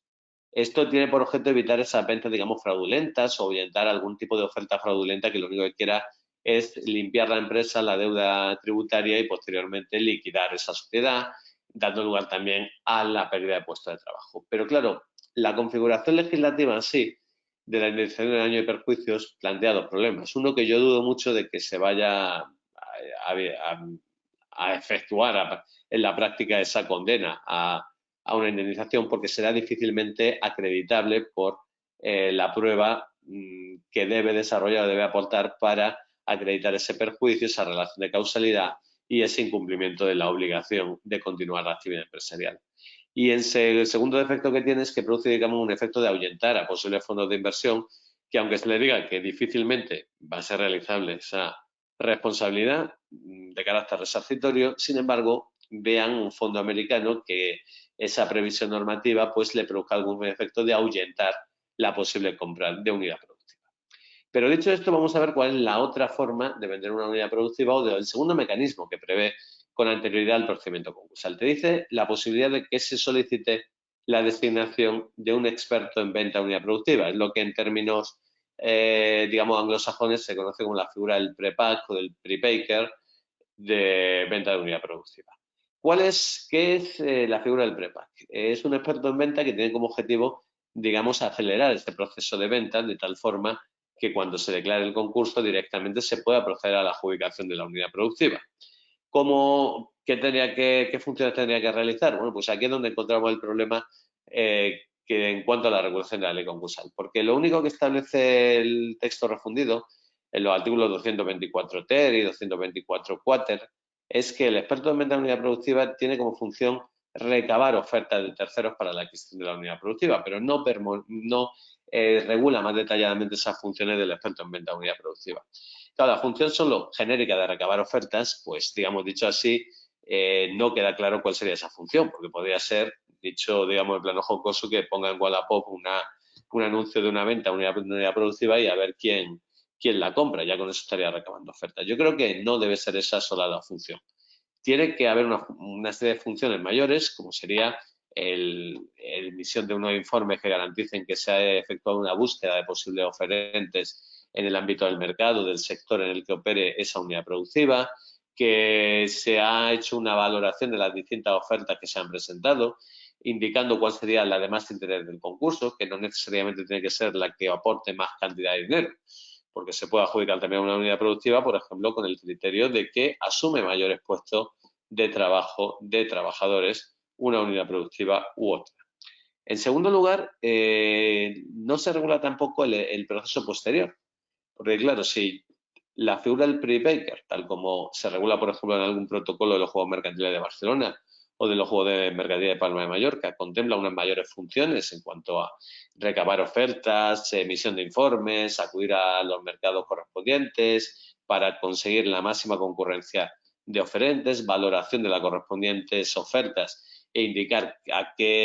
Esto tiene por objeto evitar esas ventas, digamos, fraudulentas o ahuyentar algún tipo de oferta fraudulenta que lo único que quiera es limpiar la empresa, la deuda tributaria y posteriormente liquidar esa sociedad, dando lugar también a la pérdida de puestos de trabajo. Pero claro, la configuración legislativa en sí de la indemnización de daños y perjuicios plantea dos problemas. Uno, que yo dudo mucho de que se vaya a efectuar en la práctica esa condena a una indemnización, porque será difícilmente acreditable por la prueba que debe desarrollar o debe aportar para acreditar ese perjuicio, esa relación de causalidad y ese incumplimiento de la obligación de continuar la actividad empresarial. Y el segundo defecto que tiene es que produce, digamos, un efecto de ahuyentar a posibles fondos de inversión, que aunque se le diga que difícilmente va a ser realizable esa responsabilidad de carácter resarcitorio, sin embargo, vean un fondo americano que esa previsión normativa pues le produzca algún efecto de ahuyentar la posible compra de unidad productiva. Pero dicho esto, vamos a ver cuál es la otra forma de vender una unidad productiva o del segundo mecanismo que prevé con anterioridad al procedimiento concursal. Te dice la posibilidad de que se solicite la designación de un experto en venta de unidad productiva. Es lo que en términos, digamos, anglosajones se conoce como la figura del prepack o del prepacker de venta de unidad productiva. ¿Qué es la figura del prepack? Es un experto en venta que tiene como objetivo, digamos, acelerar este proceso de venta de tal forma que cuando se declare el concurso directamente se pueda proceder a la adjudicación de la unidad productiva. ¿Qué funciones tendría que realizar? Bueno, pues aquí es donde encontramos el problema que en cuanto a la regulación de la ley concursal, porque lo único que establece el texto refundido en los artículos 224 ter y 224 quater es que el experto en venta de unidad productiva tiene como función recabar ofertas de terceros para la adquisición de la unidad productiva, pero no regula más detalladamente esas funciones del experto en venta de unidad productiva. Claro, la función solo genérica de recabar ofertas, pues digamos, dicho así, no queda claro cuál sería esa función, porque podría ser, dicho, digamos, en plano jocoso, que ponga en Wallapop un anuncio de una venta, una unidad productiva y a ver quién la compra. Ya con eso estaría recabando ofertas. Yo creo que no debe ser esa sola la función. Tiene que haber una serie de funciones mayores, como sería emisión de unos informes que garanticen que se ha efectuado una búsqueda de posibles oferentes en el ámbito del mercado, del sector en el que opere esa unidad productiva, que se ha hecho una valoración de las distintas ofertas que se han presentado, indicando cuál sería la de más interés del concurso, que no necesariamente tiene que ser la que aporte más cantidad de dinero, porque se puede adjudicar también una unidad productiva, por ejemplo, con el criterio de que asume mayores puestos de trabajo de trabajadores una unidad productiva u otra. En segundo lugar, no se regula tampoco el proceso posterior, porque claro, si la figura del pre-baker, tal como se regula, por ejemplo, en algún protocolo de los Juegos Mercantiles de Barcelona o de los Juegos de Mercadería de Palma de Mallorca, contempla unas mayores funciones en cuanto a recabar ofertas, emisión de informes, acudir a los mercados correspondientes para conseguir la máxima concurrencia de oferentes, valoración de las correspondientes ofertas e indicar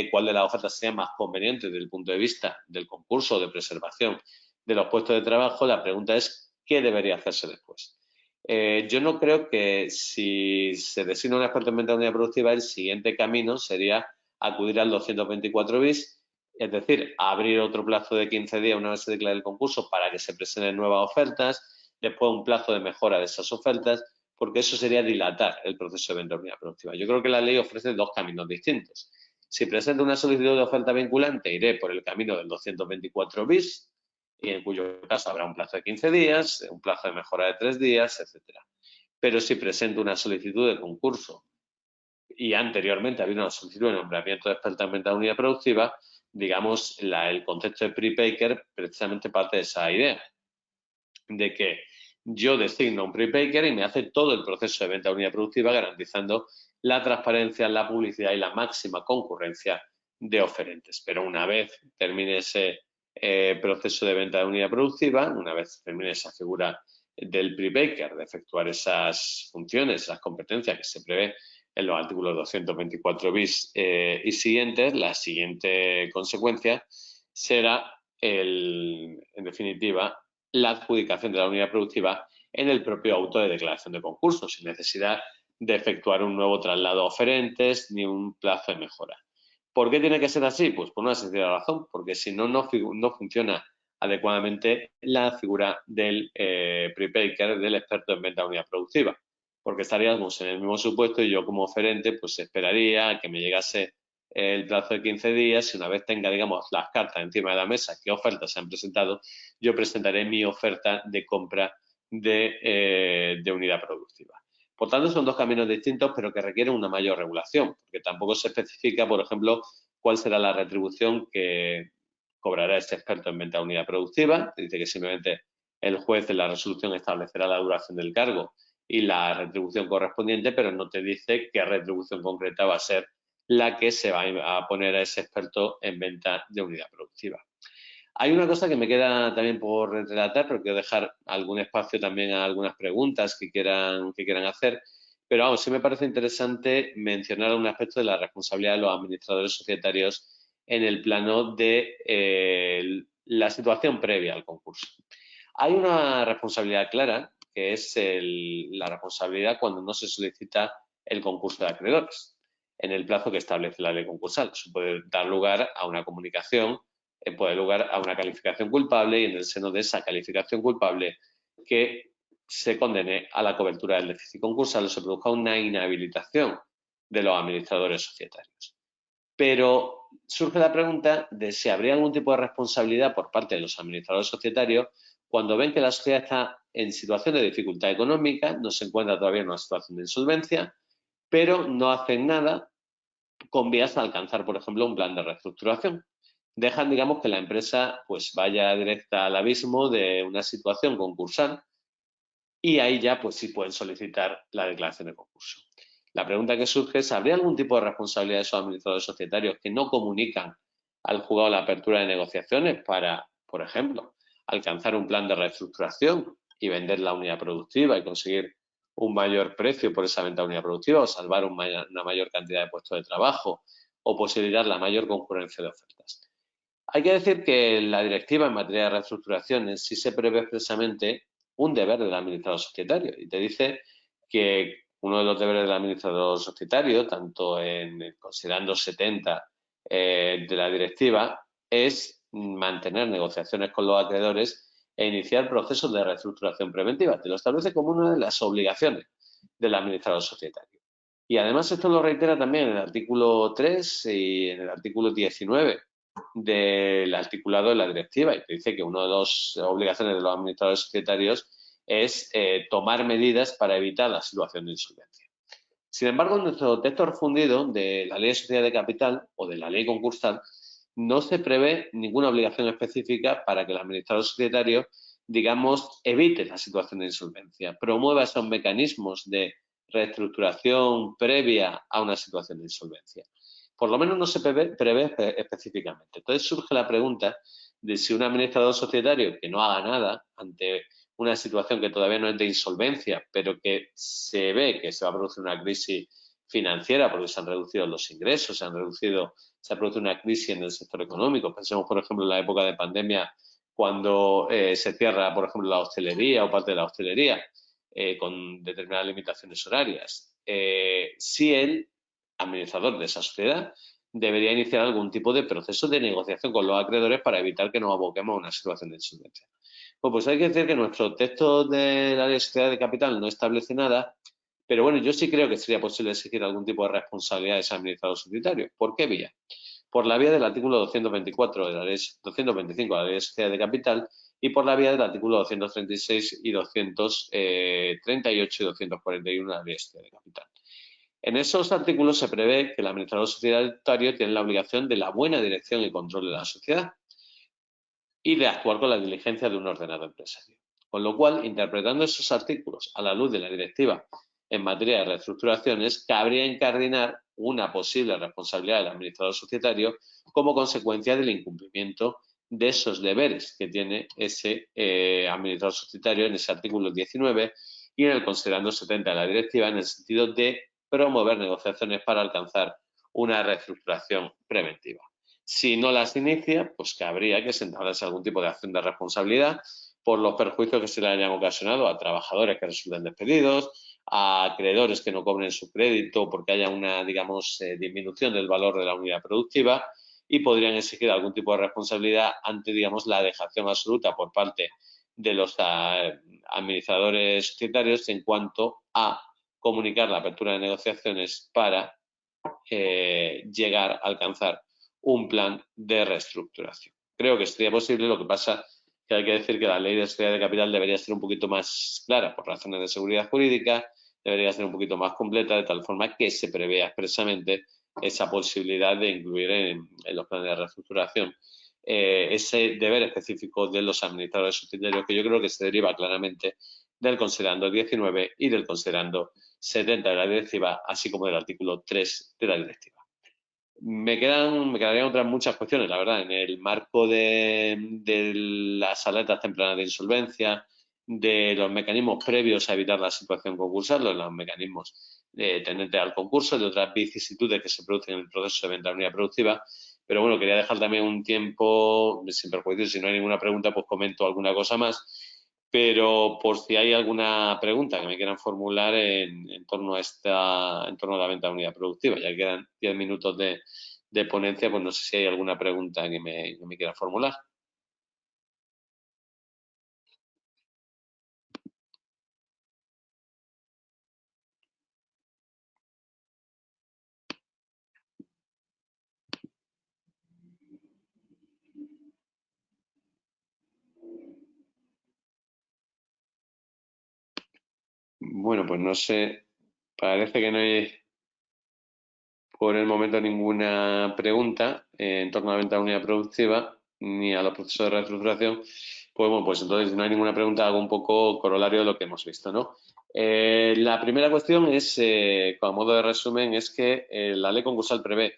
cuál de las ofertas sea más conveniente desde el punto de vista del concurso o de preservación de los puestos de trabajo. La pregunta es, ¿qué debería hacerse después? Yo no creo que si se designa un experto en venta de unidad productiva, el siguiente camino sería acudir al 224 bis, es decir, abrir otro plazo de 15 días una vez se declare el concurso para que se presenten nuevas ofertas, después un plazo de mejora de esas ofertas, porque eso sería dilatar el proceso de venta de unidad productiva. Yo creo que la ley ofrece dos caminos distintos. Si presento una solicitud de oferta vinculante, iré por el camino del 224 bis, y en cuyo caso habrá un plazo de 15 días, un plazo de mejora de 3 días, etcétera. Pero si presento una solicitud de concurso y anteriormente había una solicitud de nombramiento de experta en venta de unidad productiva, digamos, el concepto de pre-baker precisamente parte de esa idea, de que yo designo un pre-baker y me hace todo el proceso de venta de unidad productiva garantizando la transparencia, la publicidad y la máxima concurrencia de oferentes. Pero una vez termine ese proceso de venta de unidad productiva, una vez termine esa figura del pre-baker, de efectuar esas funciones, esas competencias que se prevé en los artículos 224 bis y siguientes, la siguiente consecuencia será, en definitiva, la adjudicación de la unidad productiva en el propio auto de declaración de concurso, sin necesidad de efectuar un nuevo traslado a oferentes ni un plazo de mejora. ¿Por qué tiene que ser así? Pues por una sencilla razón, porque si no, no funciona adecuadamente la figura del pre-baker, del experto en venta de unidad productiva, porque estaríamos en el mismo supuesto y yo como oferente pues esperaría que me llegase el plazo de 15 días y una vez tenga, digamos, las cartas encima de la mesa, qué ofertas se han presentado, yo presentaré mi oferta de compra de unidad productiva. Por tanto, son dos caminos distintos, pero que requieren una mayor regulación, porque tampoco se especifica, por ejemplo, cuál será la retribución que cobrará este experto en venta de unidad productiva. Dice que simplemente el juez en la resolución establecerá la duración del cargo y la retribución correspondiente, pero no te dice qué retribución concreta va a ser la que se va a poner a ese experto en venta de unidad productiva. Hay una cosa que me queda también por relatar, pero quiero dejar algún espacio también a algunas preguntas que quieran hacer. Pero vamos, sí me parece interesante mencionar un aspecto de la responsabilidad de los administradores societarios en el plano de la situación previa al concurso. Hay una responsabilidad clara, que es la responsabilidad cuando no se solicita el concurso de acreedores en el plazo que establece la ley concursal. Eso puede dar lugar a una comunicación, puede dar lugar a una calificación culpable y en el seno de esa calificación culpable que se condene a la cobertura del déficit concursal o se produzca una inhabilitación de los administradores societarios. Pero surge la pregunta de si habría algún tipo de responsabilidad por parte de los administradores societarios cuando ven que la sociedad está en situación de dificultad económica, no se encuentra todavía en una situación de insolvencia, pero no hacen nada con vías a alcanzar, por ejemplo, un plan de reestructuración. Dejan, digamos, que la empresa pues vaya directa al abismo de una situación concursal y ahí ya pues sí pueden solicitar la declaración de concurso. La pregunta que surge es, ¿habría algún tipo de responsabilidad de esos administradores societarios que no comunican al juzgado la apertura de negociaciones para, por ejemplo, alcanzar un plan de reestructuración y vender la unidad productiva y conseguir un mayor precio por esa venta de unidad productiva o salvar una mayor cantidad de puestos de trabajo o posibilitar la mayor concurrencia de ofertas? Hay que decir que la directiva en materia de reestructuraciones sí se prevé expresamente un deber del administrador societario y te dice que uno de los deberes del administrador societario, tanto considerando 70 de la directiva, es mantener negociaciones con los acreedores e iniciar procesos de reestructuración preventiva. Te lo establece como una de las obligaciones del administrador societario. Y además esto lo reitera también en el artículo 3 y en el artículo 19 del articulado de la directiva y que dice que una de las obligaciones de los administradores societarios es tomar medidas para evitar la situación de insolvencia. Sin embargo, en nuestro texto refundido de la Ley de Sociedad de Capital o de la Ley Concursal no se prevé ninguna obligación específica para que el administrador societario, digamos, evite la situación de insolvencia, promueva esos mecanismos de reestructuración previa a una situación de insolvencia. Por lo menos no se prevé específicamente. Entonces surge la pregunta de si un administrador societario que no haga nada ante una situación que todavía no es de insolvencia, pero que se ve que se va a producir una crisis financiera porque se han reducido los ingresos, se ha producido una crisis en el sector económico. Pensemos, por ejemplo, en la época de pandemia, cuando se cierra, por ejemplo, la hostelería o parte de la hostelería con determinadas limitaciones horarias. Si el administrador de esa sociedad debería iniciar algún tipo de proceso de negociación con los acreedores para evitar que nos aboquemos a una situación de insolvencia. Pues hay que decir que nuestro texto de la Ley de Sociedad de Capital no establece nada, pero bueno, yo sí creo que sería posible exigir algún tipo de responsabilidad de ese administrador societario. ¿Por qué vía? Por la vía del artículo 224 de la Ley 225 de la Ley de Sociedad de Capital y por la vía del artículo 236 y 238 y 241 de la Ley de Sociedad de Capital. En esos artículos se prevé que el administrador societario tiene la obligación de la buena dirección y control de la sociedad y de actuar con la diligencia de un ordenado empresario. Con lo cual, interpretando esos artículos a la luz de la directiva en materia de reestructuraciones, cabría incardinar una posible responsabilidad del administrador societario como consecuencia del incumplimiento de esos deberes que tiene ese administrador societario en ese artículo 19 y en el considerando 70 de la directiva en el sentido de promover negociaciones para alcanzar una reestructuración preventiva. Si no las inicia, pues que habría que sentarse algún tipo de acción de responsabilidad por los perjuicios que se le hayan ocasionado a trabajadores que resulten despedidos, a acreedores que no cobren su crédito porque haya una, digamos, disminución del valor de la unidad productiva y podrían exigir algún tipo de responsabilidad ante, digamos, la dejación absoluta por parte de los administradores societarios en cuanto a comunicar la apertura de negociaciones para llegar a alcanzar un plan de reestructuración. Creo que sería posible, lo que pasa que hay que decir que la ley de sociedad de capital debería ser un poquito más clara por razones de seguridad jurídica, debería ser un poquito más completa, de tal forma que se prevea expresamente esa posibilidad de incluir en los planes de reestructuración ese deber específico de los administradores societarios que yo creo que se deriva claramente del considerando 19 y del considerando 70 de la directiva, así como del artículo 3 de la directiva. Me quedarían otras muchas cuestiones, la verdad, en el marco de las alertas tempranas de insolvencia, de los mecanismos previos a evitar la situación concursal, los mecanismos tendentes al concurso, de otras vicisitudes que se producen en el proceso de venta de unidad productiva. Pero bueno, quería dejar también un tiempo, sin perjuicio, si no hay ninguna pregunta, pues comento alguna cosa más. Pero por si hay alguna pregunta que me quieran formular en torno a la venta de unidad productiva, ya quedan 10 minutos de ponencia, pues no sé si hay alguna pregunta que me quiera formular. Bueno, pues no sé, parece que no hay por el momento ninguna pregunta en torno a la venta de unidad productiva ni a los procesos de reestructuración. Pues bueno, pues entonces si no hay ninguna pregunta, hago un poco corolario de lo que hemos visto, ¿no? La primera cuestión es, como modo de resumen, es que la ley concursal prevé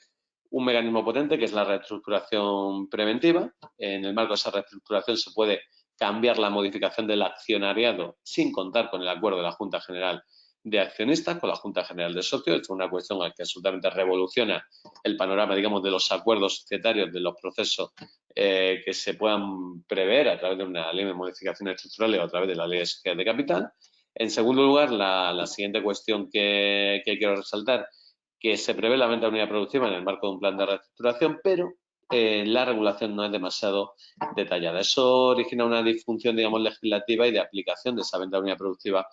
un mecanismo potente que es la reestructuración preventiva. En el marco de esa reestructuración se puede cambiar la modificación del accionariado sin contar con el acuerdo de la Junta General de Accionistas, con la Junta General de Socios. Es una cuestión que absolutamente revoluciona el panorama, digamos, de los acuerdos societarios, de los procesos que se puedan prever a través de una ley de modificaciones estructurales o a través de la ley de capital. En segundo lugar, la siguiente cuestión que quiero resaltar, que se prevé la venta de unidad productiva en el marco de un plan de reestructuración, pero la regulación no es demasiado detallada. Eso origina una disfunción, digamos, legislativa y de aplicación de esa venta de unidad productiva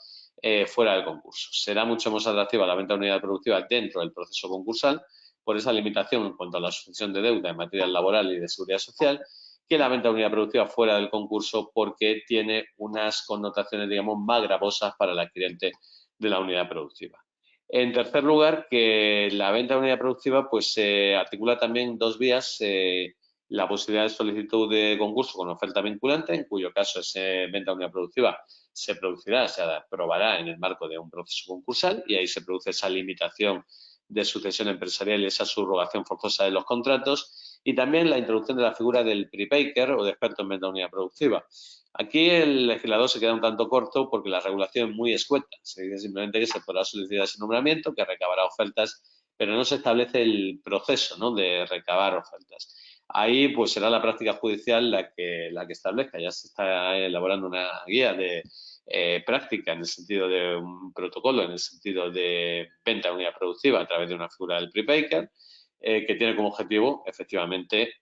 fuera del concurso. Será mucho más atractiva la venta de unidad productiva dentro del proceso concursal por esa limitación en cuanto a la sucesión de deuda en materia laboral y de seguridad social, que la venta de unidad productiva fuera del concurso porque tiene unas connotaciones, digamos, más gravosas para el adquirente de la unidad productiva. En tercer lugar, que la venta de unidad productiva pues se articula también dos vías, la posibilidad de solicitud de concurso con oferta vinculante, en cuyo caso esa venta de unidad productiva se producirá, se aprobará en el marco de un proceso concursal y ahí se produce esa limitación de sucesión empresarial y esa subrogación forzosa de los contratos, y también la introducción de la figura del prepacker o de experto en venta de unidad productiva. Aquí el legislador se queda un tanto corto porque la regulación es muy escueta. Se dice simplemente que se podrá solicitar ese nombramiento, que recabará ofertas, pero no se establece el proceso, ¿no?, de recabar ofertas. Ahí pues será la práctica judicial la que establezca. Ya se está elaborando una guía de práctica en el sentido de un protocolo, en el sentido de venta de unidad productiva a través de una figura del prepacker, que tiene como objetivo, efectivamente,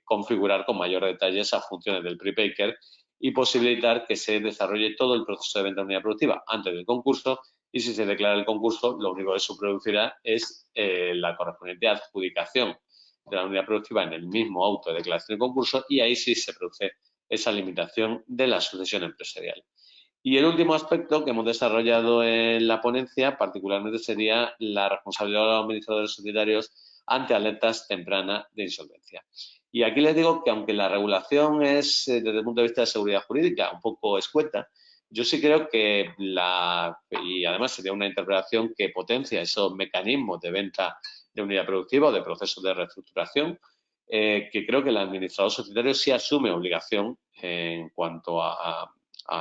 configurar con mayor detalle esas funciones del prepacker y posibilitar que se desarrolle todo el proceso de venta de unidad productiva antes del concurso, y si se declara el concurso, lo único que se producirá es la correspondiente adjudicación de la unidad productiva en el mismo auto de declaración de concurso, y ahí sí se produce esa limitación de la sucesión empresarial. Y el último aspecto que hemos desarrollado en la ponencia, particularmente, sería la responsabilidad de los administradores societarios ante alertas tempranas de insolvencia. Y aquí les digo que aunque la regulación es, desde el punto de vista de seguridad jurídica, un poco escueta, yo sí creo que y además sería una interpretación que potencia esos mecanismos de venta de unidad productiva o de procesos de reestructuración, que creo que el administrador societario sí asume obligación en cuanto a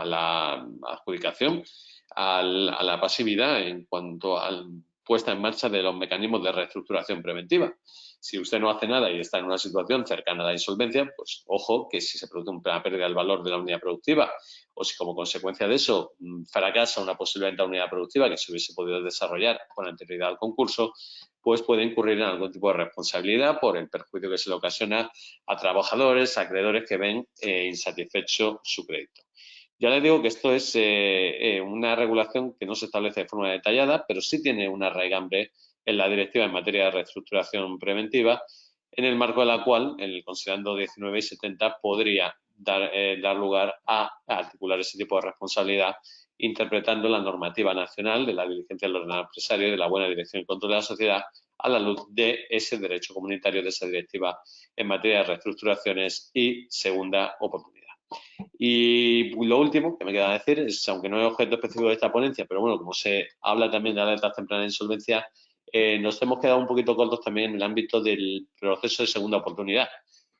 la adjudicación, a la pasividad en cuanto a la puesta en marcha de los mecanismos de reestructuración preventiva. Si usted no hace nada y está en una situación cercana a la insolvencia, pues ojo que si se produce una pérdida del valor de la unidad productiva o si como consecuencia de eso fracasa una posible venta de unidad productiva que se hubiese podido desarrollar con anterioridad al concurso, pues puede incurrir en algún tipo de responsabilidad por el perjuicio que se le ocasiona a trabajadores, a acreedores que ven insatisfecho su crédito. Ya les digo que esto es una regulación que no se establece de forma detallada, pero sí tiene una raigambre en la directiva en materia de reestructuración preventiva, en el marco de la cual, en el considerando 19 y 70, podría dar lugar a articular ese tipo de responsabilidad, interpretando la normativa nacional de la diligencia del ordenado empresario y de la buena dirección y control de la sociedad a la luz de ese derecho comunitario de esa directiva en materia de reestructuraciones y segunda oportunidad. Y lo último que me queda decir es, aunque no es objeto específico de esta ponencia, pero bueno, como se habla también de alertas tempranas de insolvencia, nos hemos quedado un poquito cortos también en el ámbito del proceso de segunda oportunidad.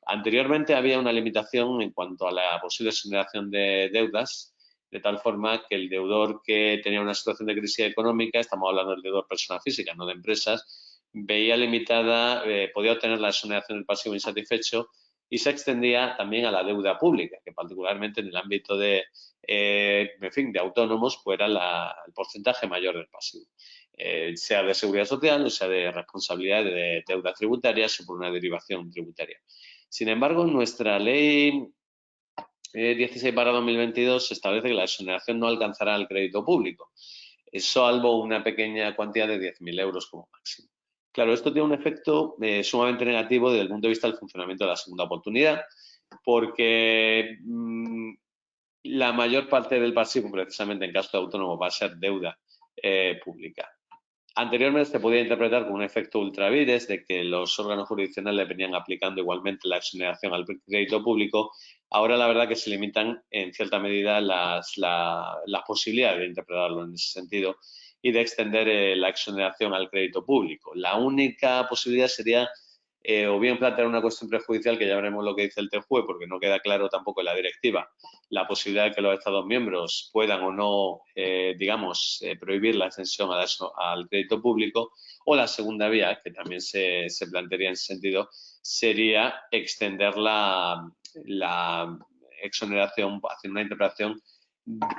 Anteriormente había una limitación en cuanto a la posible exoneración de deudas, de tal forma que el deudor que tenía una situación de crisis económica, estamos hablando del deudor persona física, no de empresas, veía limitada, podía obtener la exoneración del pasivo insatisfecho, y se extendía también a la deuda pública, que particularmente en el ámbito de, de autónomos, pues era el porcentaje mayor del pasivo, sea de seguridad social o sea de responsabilidad de deuda tributaria o por una derivación tributaria. Sin embargo, nuestra ley 16/2022 establece que la exoneración no alcanzará el crédito público, salvo una pequeña cuantía de 10.000 euros como máximo. Claro, esto tiene un efecto sumamente negativo desde el punto de vista del funcionamiento de la segunda oportunidad, porque la mayor parte del pasivo, precisamente en caso de autónomo, va a ser deuda pública. Anteriormente se podía interpretar como un efecto ultravires de que los órganos jurisdiccionales venían aplicando igualmente la exoneración al crédito público. Ahora la verdad que se limitan en cierta medida las posibilidades de interpretarlo en ese sentido y de extender la exoneración al crédito público. La única posibilidad sería o bien plantear una cuestión prejudicial, que ya veremos lo que dice el TJUE, porque no queda claro tampoco en la directiva la posibilidad de que los Estados miembros puedan o no, prohibir la extensión al crédito público, o la segunda vía, que también se plantearía en ese sentido, sería extender la exoneración hacia una interpretación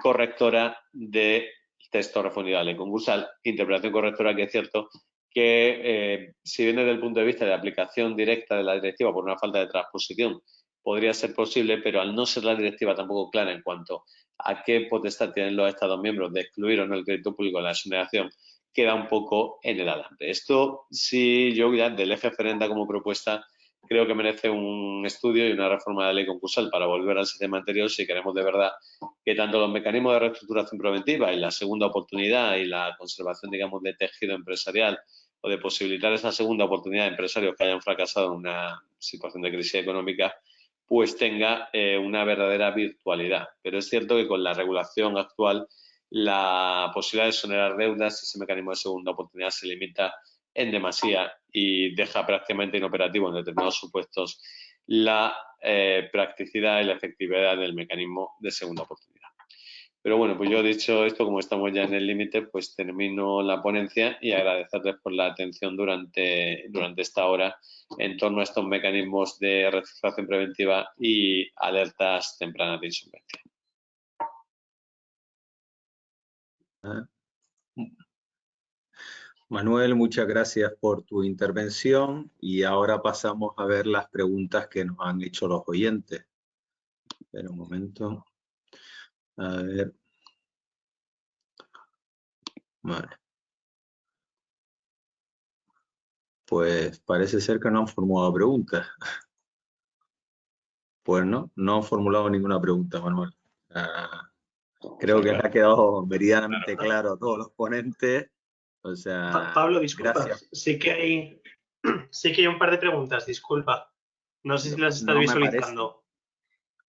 correctora del texto refundido a la ley concursal, interpretación correctora que es cierto que si bien desde el punto de vista de aplicación directa de la directiva por una falta de transposición podría ser posible, pero al no ser la directiva tampoco clara en cuanto a qué potestad tienen los Estados miembros de excluir o no el crédito público en la exoneración, queda un poco en el alambre. Esto, si yo ya del eje ferenda como propuesta, creo que merece un estudio y una reforma de la ley concursal para volver al sistema anterior si queremos de verdad que tanto los mecanismos de reestructuración preventiva y la segunda oportunidad y la conservación, digamos, de tejido empresarial o de posibilitar esa segunda oportunidad a empresarios que hayan fracasado en una situación de crisis económica, pues tenga una verdadera virtualidad. Pero es cierto que con la regulación actual la posibilidad de exonerar deudas, ese mecanismo de segunda oportunidad se limita en demasía y deja prácticamente inoperativo en determinados supuestos la practicidad y la efectividad del mecanismo de segunda oportunidad. Pero bueno, pues yo he dicho esto, como estamos ya en el límite, pues termino la ponencia y agradecerles por la atención durante esta hora en torno a estos mecanismos de reestructuración preventiva y alertas tempranas de insolvencia. Manuel, muchas gracias por tu intervención y ahora pasamos a ver las preguntas que nos han hecho los oyentes. Espera un momento. A ver. Vale. Pues parece ser que no han formulado preguntas. Pues no han formulado ninguna pregunta, Manuel. Creo que le ha quedado meridianamente claro a todos los ponentes. O sea, Pablo, disculpa, gracias. sí que hay un par de preguntas, disculpa. No sé si las estás No me visualizando.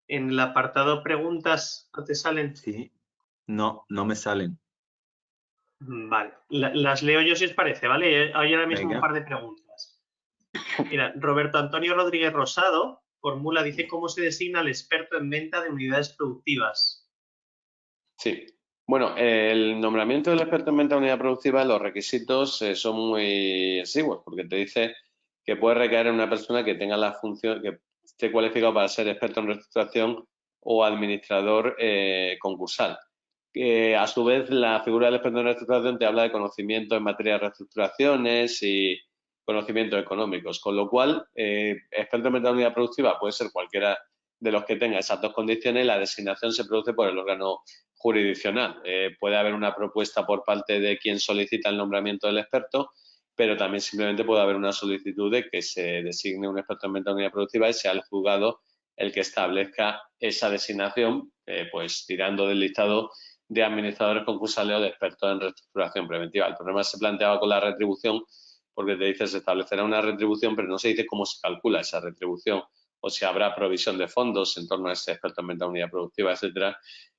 En el apartado preguntas, ¿no te salen? Sí, no me salen. Vale, las leo yo si os parece, ¿vale? Hay ahora mismo Venga. un par de preguntas. Mira, Roberto Antonio Rodríguez Rosado formula, dice, ¿cómo se designa el experto en venta de unidades productivas? Sí. Bueno, el nombramiento del experto en venta de unidad productiva, los requisitos son muy exiguos, porque te dice que puede recaer en una persona que tenga la función, que esté cualificado para ser experto en reestructuración o administrador concursal. A su vez, la figura del experto en reestructuración te habla de conocimiento en materia de reestructuraciones y conocimientos económicos, con lo cual, experto en venta de unidad productiva puede ser cualquiera de los que tenga esas dos condiciones. La designación se produce por el órgano jurisdiccional. Puede haber una propuesta por parte de quien solicita el nombramiento del experto, pero también simplemente puede haber una solicitud de que se designe un experto en venta de unidad productiva y sea el juzgado el que establezca esa designación, pues tirando del listado de administradores concursales o de expertos en reestructuración preventiva. El problema se planteaba con la retribución, porque te dice se establecerá una retribución, pero no se dice cómo se calcula esa retribución o si habrá provisión de fondos en torno a ese experto en venta de unidad productiva, etcétera,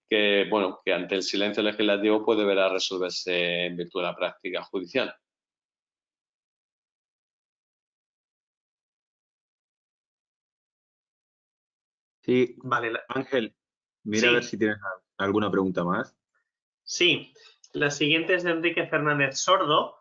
que, bueno, que ante el silencio legislativo puede deberá resolverse en virtud de la práctica judicial. Sí, Vale, Ángel, mira sí. a ver si tienes alguna pregunta más. Sí, la siguiente es de Enrique Fernández Sordo.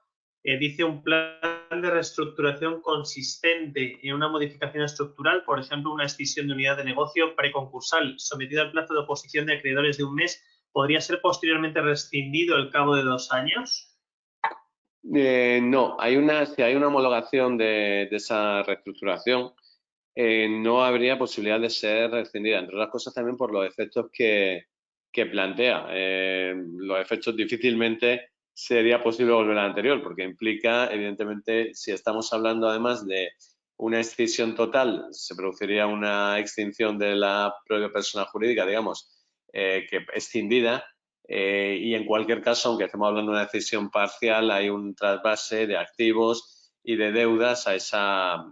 Dice un plan de reestructuración consistente en una modificación estructural, por ejemplo, una escisión de unidad de negocio preconcursal sometida al plazo de oposición de acreedores de un mes, ¿podría ser posteriormente rescindido al cabo de 2 años? No, si hay una homologación de esa reestructuración, no habría posibilidad de ser rescindida, entre otras cosas también por los efectos que plantea. Los efectos difícilmente sería posible volver al anterior, porque implica, evidentemente, si estamos hablando además de una escisión total, se produciría una extinción de la propia persona jurídica, digamos, que escindida, y en cualquier caso, aunque estemos hablando de una decisión parcial, hay un trasvase de activos y de deudas a esa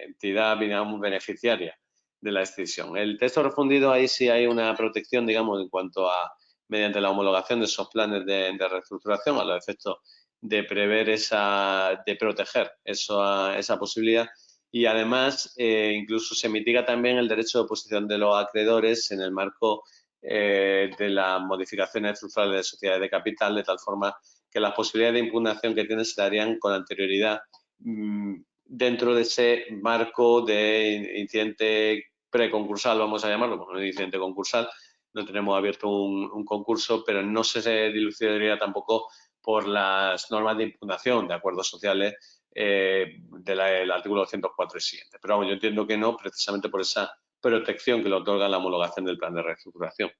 entidad, digamos, beneficiaria de la decisión. El texto refundido, ahí sí hay una protección, digamos, en cuanto a, mediante la homologación de esos planes de reestructuración, a los efectos de prever de proteger esa posibilidad. Y además, incluso se mitiga también el derecho de oposición de los acreedores en el marco de las modificaciones estructurales de sociedades de capital, de tal forma que las posibilidades de impugnación que tienen se darían con anterioridad dentro de ese marco de incidente preconcursal, vamos a llamarlo, porque no es incidente concursal, no tenemos abierto un concurso, pero no se dilucidaría tampoco por las normas de impugnación de acuerdos sociales del artículo 204 y siguiente. Pero vamos, yo entiendo que no, precisamente por esa protección que le otorga la homologación del plan de reestructuración.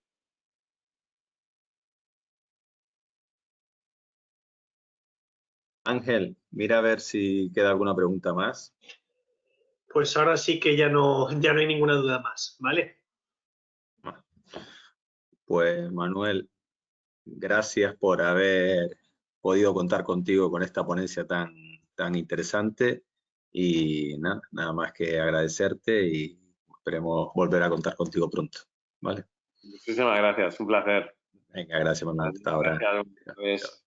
Ángel, mira a ver si queda alguna pregunta más. Pues ahora sí que ya no hay ninguna duda más, ¿vale? Pues Manuel, gracias por haber podido contar contigo con esta ponencia tan interesante y nada más que agradecerte y esperemos volver a contar contigo pronto, ¿vale? Muchísimas gracias, un placer. Venga, gracias Manuel, hasta ahora. Gracias.